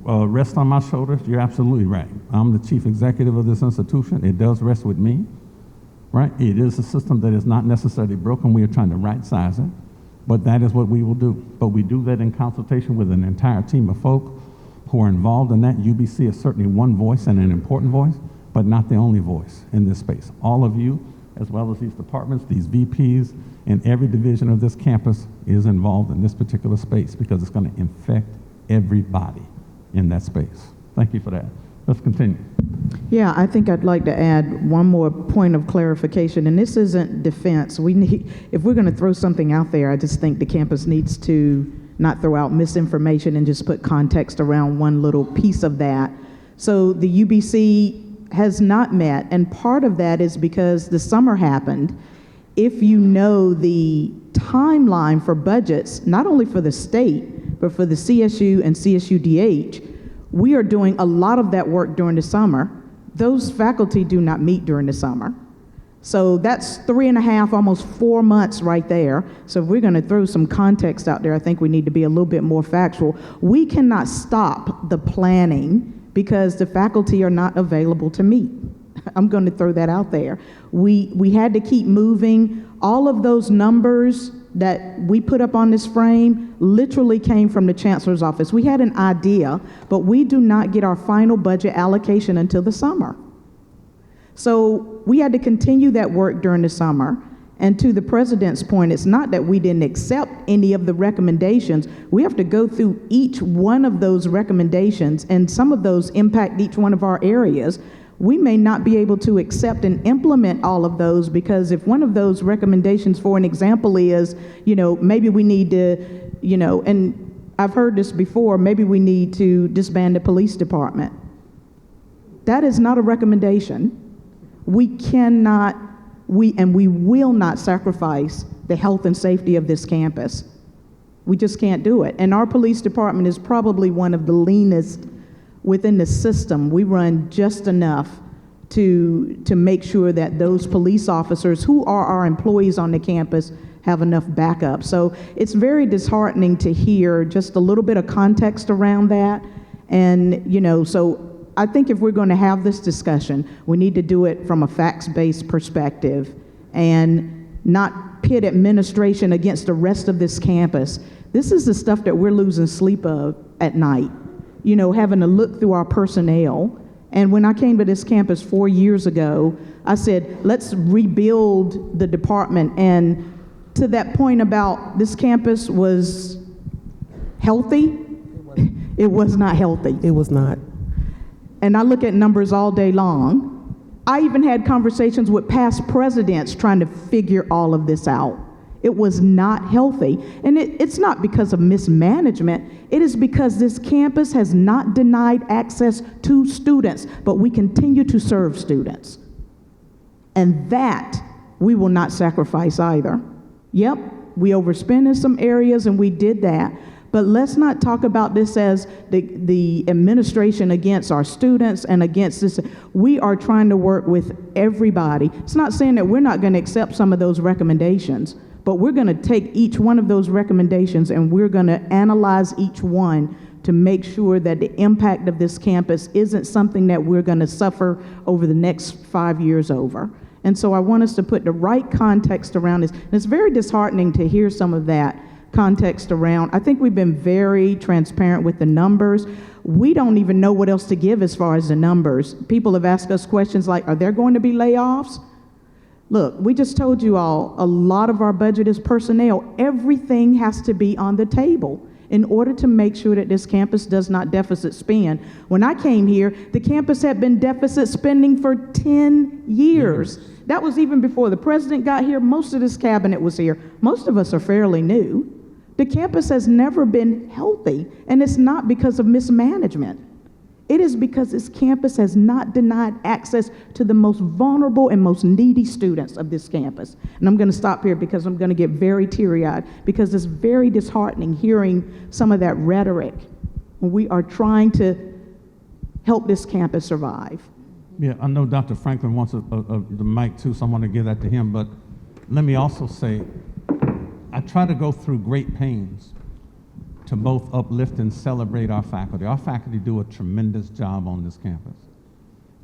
rest on my shoulders, you're absolutely right. I'm the chief executive of this institution. It does rest with me, right? It is a system that is not necessarily broken. We are trying to right-size it, but that is what we will do. But we do that in consultation with an entire team of folk who are involved in that. UBC is certainly one voice and an important voice, but not the only voice in this space. All of you, as well as these departments, these VPs, and every division of this campus is involved in this particular space because it's going to infect everybody in that space. Thank you for that. Let's continue. Yeah, I think I'd like to add one more point of clarification, and this isn't defense. If we're going to throw something out there, I just think the campus needs to not throw out misinformation and just put context around one little piece of that. So the UBC has not met, and part of that is because the summer happened. If you know the timeline for budgets, not only for the state, but for the CSU and CSUDH, we are doing a lot of that work during the summer. Those faculty do not meet during the summer. So that's 3.5, almost 4 months right there. So if we're going to throw some context out there, I think we need to be a little bit more factual. We cannot stop the planning because the faculty are not available to meet. I'm going to throw that out there. We had to keep moving. All of those numbers that we put up on this frame literally came from the Chancellor's office. We had an idea, but we do not get our final budget allocation until the summer. So we had to continue that work during the summer. And to the President's point, it's not that we didn't accept any of the recommendations. We have to go through each one of those recommendations, and some of those impact each one of our areas. We may not be able to accept and implement all of those because if one of those recommendations, for an example, is, maybe we need to, and I've heard this before, maybe we need to disband the police department. That is not a recommendation. We cannot, we will not sacrifice the health and safety of this campus. We just can't do it. And our police department is probably one of the leanest within the system. We run just enough to make sure that those police officers who are our employees on the campus have enough backup. So it's very disheartening to hear just a little bit of context around that. And, so I think if we're going to have this discussion, we need to do it from a facts-based perspective and not pit administration against the rest of this campus. This is the stuff that we're losing sleep of at night, having to look through our personnel. And when I came to this campus 4 years ago, I said, let's rebuild the department. And to that point about this campus was healthy, it was not healthy. It was not. And I look at numbers all day long. I even had conversations with past presidents trying to figure all of this out. It was not healthy. And it's not because of mismanagement. It is because this campus has not denied access to students, but we continue to serve students. And that we will not sacrifice either. Yep, we overspend in some areas and we did that. But let's not talk about this as the administration against our students and against this. We are trying to work with everybody. It's not saying that we're not going to accept some of those recommendations, but we're going to take each one of those recommendations and we're going to analyze each one to make sure that the impact of this campus isn't something that we're going to suffer over the next 5 years over. And so I want us to put the right context around this. And it's very disheartening to hear some of that context around. I think we've been very transparent with the numbers. We don't even know what else to give as far as the numbers. People have asked us questions like, are there going to be layoffs? Look, we just told you all, a lot of our budget is personnel. Everything has to be on the table in order to make sure that this campus does not deficit spend. When I came here, the campus had been deficit spending for 10 years. That was even before the president got here. Most of this cabinet was here. Most of us are fairly new. The campus has never been healthy, and it's not because of mismanagement. It is because this campus has not denied access to the most vulnerable and most needy students of this campus. And I'm going to stop here because I'm going to get very teary-eyed because it's very disheartening hearing some of that rhetoric when we are trying to help this campus survive. Yeah, I know Dr. Franklin wants the mic too, so I want to give that to him. But let me also say, I try to go through great pains to both uplift and celebrate our faculty. Our faculty do a tremendous job on this campus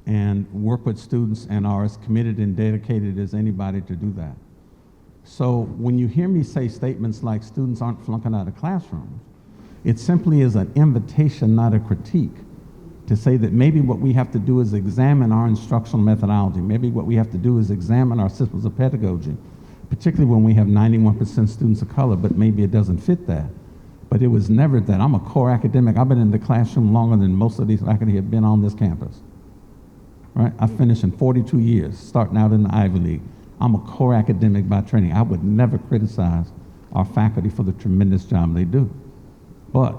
and work with students and are as committed and dedicated as anybody to do that. So when you hear me say statements like students aren't flunking out of classrooms, it simply is an invitation, not a critique, to say that maybe what we have to do is examine our instructional methodology. Maybe what we have to do is examine our systems of pedagogy, particularly when we have 91% students of color, but maybe it doesn't fit that. But it was never that. I'm a core academic. I've been in the classroom longer than most of these faculty have been on this campus. Right? I finished in 42 years, starting out in the Ivy League. I'm a core academic by training. I would never criticize our faculty for the tremendous job they do. But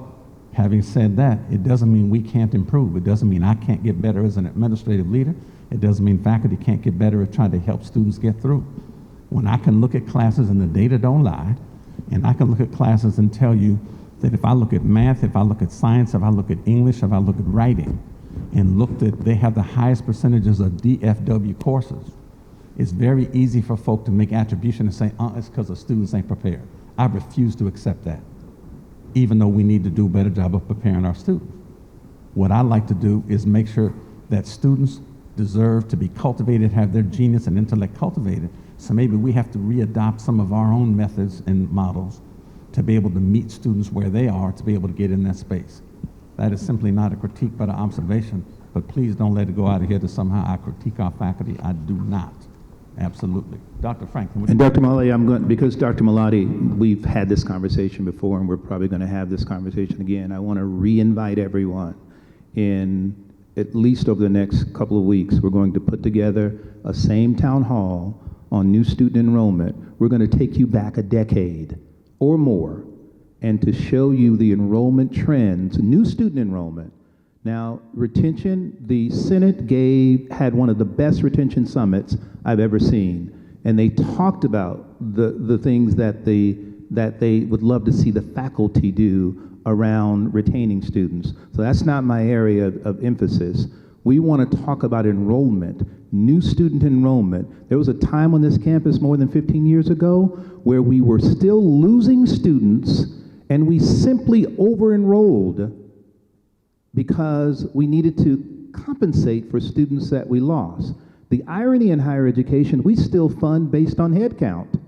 having said that, it doesn't mean we can't improve. It doesn't mean I can't get better as an administrative leader. It doesn't mean faculty can't get better at trying to help students get through. When I can look at classes and the data don't lie, and I can look at classes and tell you that if I look at math, if I look at science, if I look at English, if I look at writing, and looked at, they have the highest percentages of DFW courses. it's very easy for folk to make attribution and say, it's because the students ain't prepared. I refuse to accept that, even though we need to do a better job of preparing our students. What I like to do is make sure that students deserve to be cultivated, have their genius and intellect cultivated. So maybe we have to readopt some of our own methods and models to be able to meet students where they are, to be able to get in that space. That is simply not a critique, but an observation. But please don't let it go out of here that somehow I critique our faculty. I do not. Absolutely. Dr. Franklin. And Dr. Malati, because Dr. Malati, we've had this conversation before, and we're probably going to have this conversation again. I want to re-invite everyone in, at least over the next couple of weeks, we're going to put together a same town hall on new student enrollment. We're going to take you back a decade or more and to show you the enrollment trends, new student enrollment. Now, retention, the Senate had one of the best retention summits I've ever seen, and they talked about the things that they would love to see the faculty do around retaining students. So that's not my area of emphasis. We want to talk about enrollment, new student enrollment. There was a time on this campus more than 15 years ago where we were still losing students, and we simply over-enrolled because we needed to compensate for students that we lost. The irony in higher education, we still fund based on head count.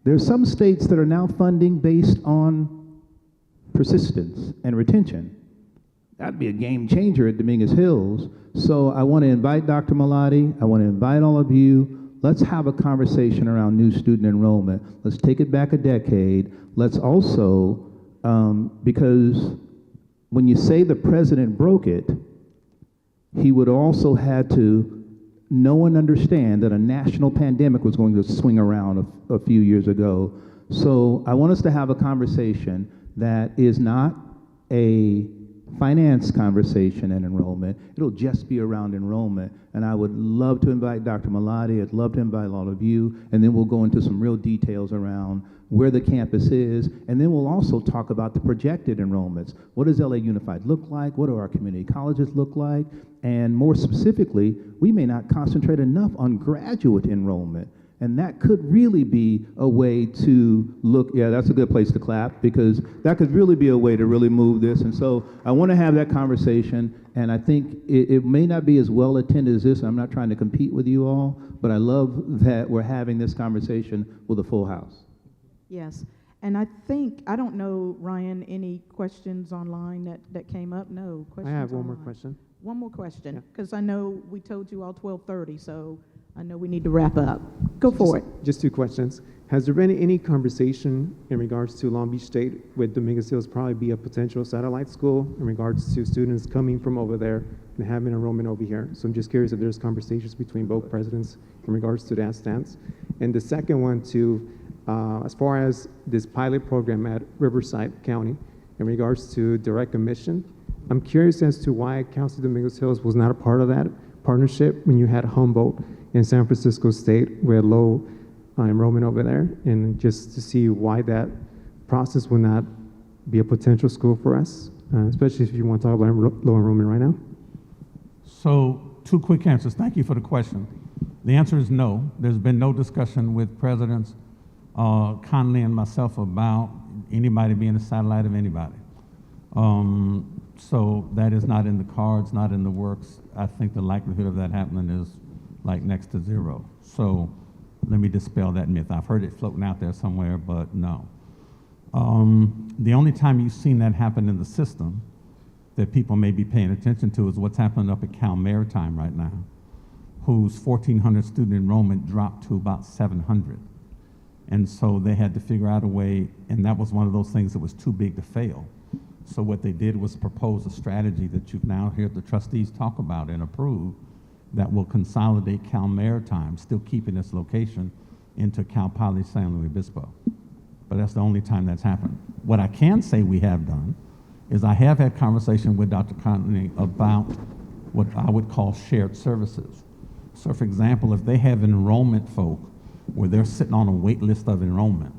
There are some states that are now funding based on persistence and retention. That'd be a game changer at Dominguez Hills. So I want to invite Dr. Malati, I want to invite all of you. Let's have a conversation around new student enrollment. Let's take it back a decade. Let's also, because when you say the president broke it, he would also had to know and understand that a national pandemic was going to swing around a few years ago. So I want us to have a conversation that is not a finance conversation and enrollment. It'll just be around enrollment. And I would love to invite Dr. Malati. I'd love to invite all of you. And then we'll go into some real details around where the campus is. And then we'll also talk about the projected enrollments. What does LA Unified look like? What do our community colleges look like? And more specifically, we may not concentrate enough on graduate enrollment. And that could really be a way to look, yeah, that's a good place to clap, because that could really be a way to really move this. And so I want to have that conversation, and I think it may not be as well attended as this. I'm not trying to compete with you all, but I love that we're having this conversation with a full house. Yes, and I think, I don't know, Ryan, any questions online that came up? No questions. I have one more online. question. One more question, because I know we told you all 12:30, so I know we need to wrap up. Go for it. Just two questions. Has there been any conversation in regards to Long Beach State with Dominguez Hills probably be a potential satellite school in regards to students coming from over there and having enrollment over here? So I'm just curious if there's conversations between both presidents in regards to that stance. And the second one too, as far as this pilot program at Riverside County in regards to direct admission, I'm curious as to why Council Dominguez Hills was not a part of that partnership when you had Humboldt in San Francisco State with low enrollment over there, and just to see why that process would not be a potential school for us, especially if you want to talk about low enrollment right now. So, two quick answers. Thank you for the question. The answer is no. There's been no discussion with Presidents Conley and myself about anybody being a satellite of anybody. So that is not in the cards, not in the works. I think the likelihood of that happening is like next to zero. So let me dispel that myth. I've heard it floating out there somewhere, but no. The only time you've seen that happen in the system that people may be paying attention to is what's happening up at Cal Maritime right now, whose 1,400 student enrollment dropped to about 700. And so they had to figure out a way, and that was one of those things that was too big to fail. So what they did was propose a strategy that you've now heard the trustees talk about and approve that will consolidate Cal Maritime, still keeping its location, into Cal Poly San Luis Obispo. But that's the only time that's happened. What I can say we have done is I have had conversation with Dr. Conley about what I would call shared services. So for example, if they have enrollment folk where they're sitting on a wait list of enrollment,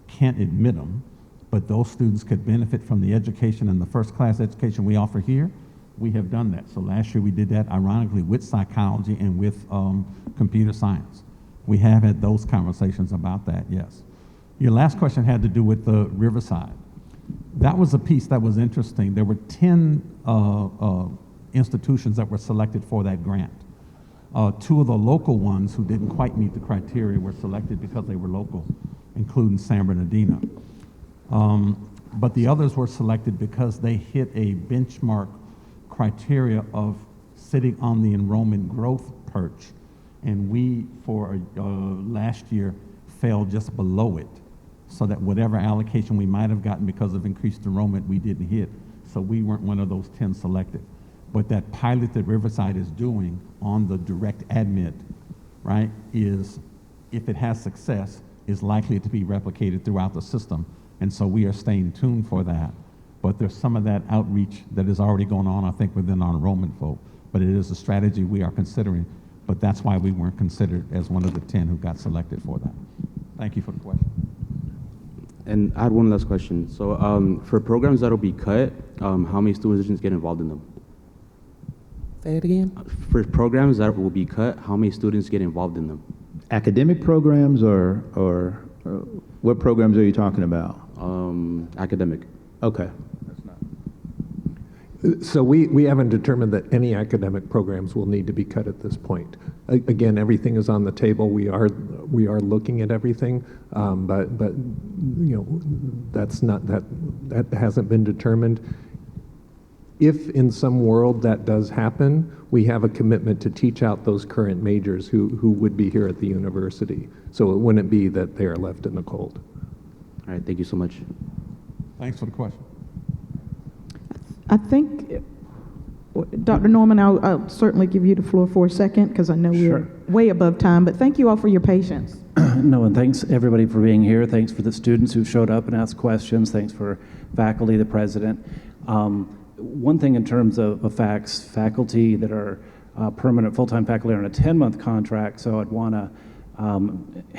can't admit them, but those students could benefit from the education and the first class education we offer here, we have done that. So last year we did that, ironically, with psychology and with computer science. We have had those conversations about that, yes. Your last question had to do with the Riverside. That was a piece that was interesting. There were 10 institutions that were selected for that grant. Two of the local ones who didn't quite meet the criteria were selected because they were local, including San Bernardino. But the others were selected because they hit a benchmark criteria of sitting on the enrollment growth perch. And we, for last year, fell just below it, so that whatever allocation we might have gotten because of increased enrollment, we didn't hit. So we weren't one of those 10 selected. But that pilot that Riverside is doing on the direct admit, right, is, if it has success, is likely to be replicated throughout the system. And so we are staying tuned for that. But there's some of that outreach that is already going on, I think, within our enrollment folk. But it is a strategy we are considering. But that's why we weren't considered as one of the 10 who got selected for that. Thank you for the question. And I had one last question. So for programs that'll be cut, how many students get involved in them? Say it again. For programs that will be cut, how many students get involved in them? Academic programs or what programs are you talking about? Academic. Okay. So we haven't determined that any academic programs will need to be cut at this point. Again, everything is on the table. We are looking at everything, but you know, that's not that hasn't been determined. If in some world that does happen, we have a commitment to teach out those current majors who would be here at the university. So it wouldn't be that they are left in the cold. All right, thank you so much. Thanks for the question. I think, Dr. Norman, I'll certainly give you the floor for a second because I know we're way above time, but thank you all for your patience. No, and thanks everybody for being here. Thanks for the students who showed up and asked questions. Thanks for faculty, the president. One thing in terms of faculty that are permanent full-time faculty are on a 10-month contract, so I'd want to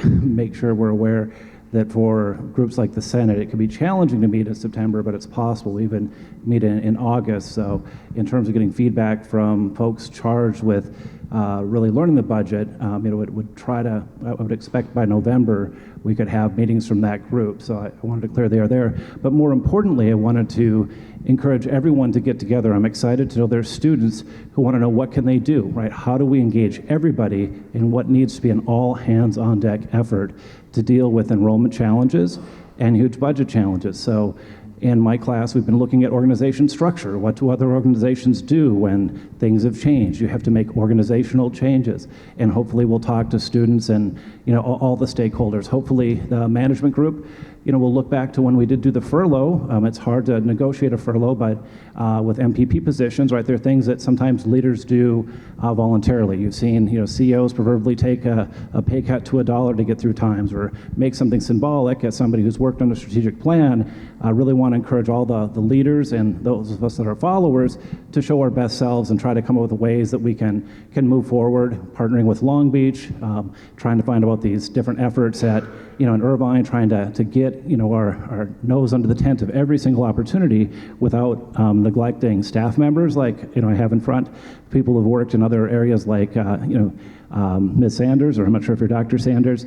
make sure we're aware that for groups like the Senate, it can be challenging to meet in September, but it's possible to even meet in August. So in terms of getting feedback from folks charged with really learning the budget, I would expect by November we could have meetings from that group. So I wanted to clear they are there. But more importantly, I wanted to encourage everyone to get together. I'm excited to know there's students who want to know what can they do, right? How do we engage everybody in what needs to be an all hands on deck effort to deal with enrollment challenges and huge budget challenges. So in my class, we've been looking at organization structure. What do other organizations do when things have changed? You have to make organizational changes. And hopefully we'll talk to students and all the stakeholders. Hopefully the management group, we'll look back to when we did do the furlough. It's hard to negotiate a furlough, but with MPP positions, right, there are things that sometimes leaders do voluntarily. You've seen, CEOs proverbially take a pay cut to $1 to get through times, or make something symbolic. As somebody who's worked on a strategic plan, I really want to encourage all the leaders and those of us that are followers to show our best selves and try to come up with ways that we can move forward, partnering with Long Beach, trying to find out these different efforts at, in Irvine, trying to get, our nose under the tent of every single opportunity without neglecting staff members like, I have in front, people who've worked in other areas like, Ms. Sanders, or I'm not sure if you're Dr. Sanders,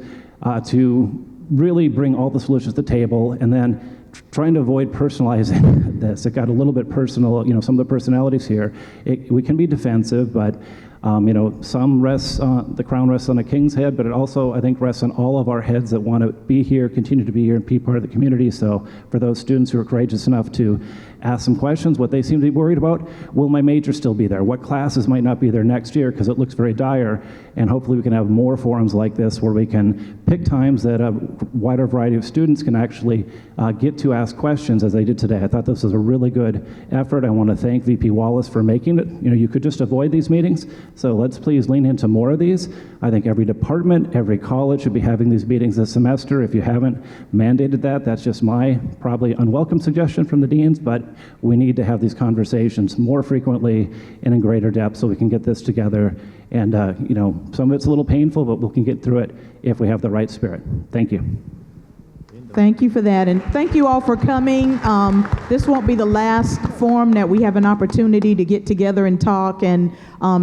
to really bring all the solutions to the table, and then trying to avoid personalizing this. It got a little bit personal, some of the personalities here. We can be defensive, but some rests on, the crown rests on a king's head, but it also, I think, rests on all of our heads that want to be here, continue to be here, and be part of the community. So for those students who are courageous enough to ask some questions, what they seem to be worried about, will my major still be there? What classes might not be there next year because it looks very dire? And hopefully we can have more forums like this where we can pick times that a wider variety of students can actually get to ask questions as they did today. I thought this was a really good effort. I want to thank VP Wallace for making it. You could just avoid these meetings. So let's please lean into more of these. I think every department, every college should be having these meetings this semester. If you haven't mandated that, that's just my probably unwelcome suggestion from the deans, but we need to have these conversations more frequently and in greater depth so we can get this together. And, some of it's a little painful, but we can get through it if we have the right spirit. Thank you. Thank you for that, and thank you all for coming. This won't be the last forum that we have an opportunity to get together and talk, and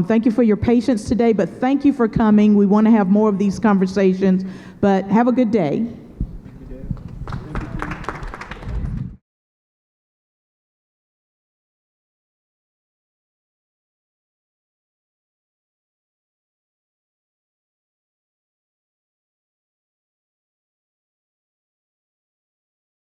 thank you for your patience today, but thank you for coming. We want to have more of these conversations, but have a good day.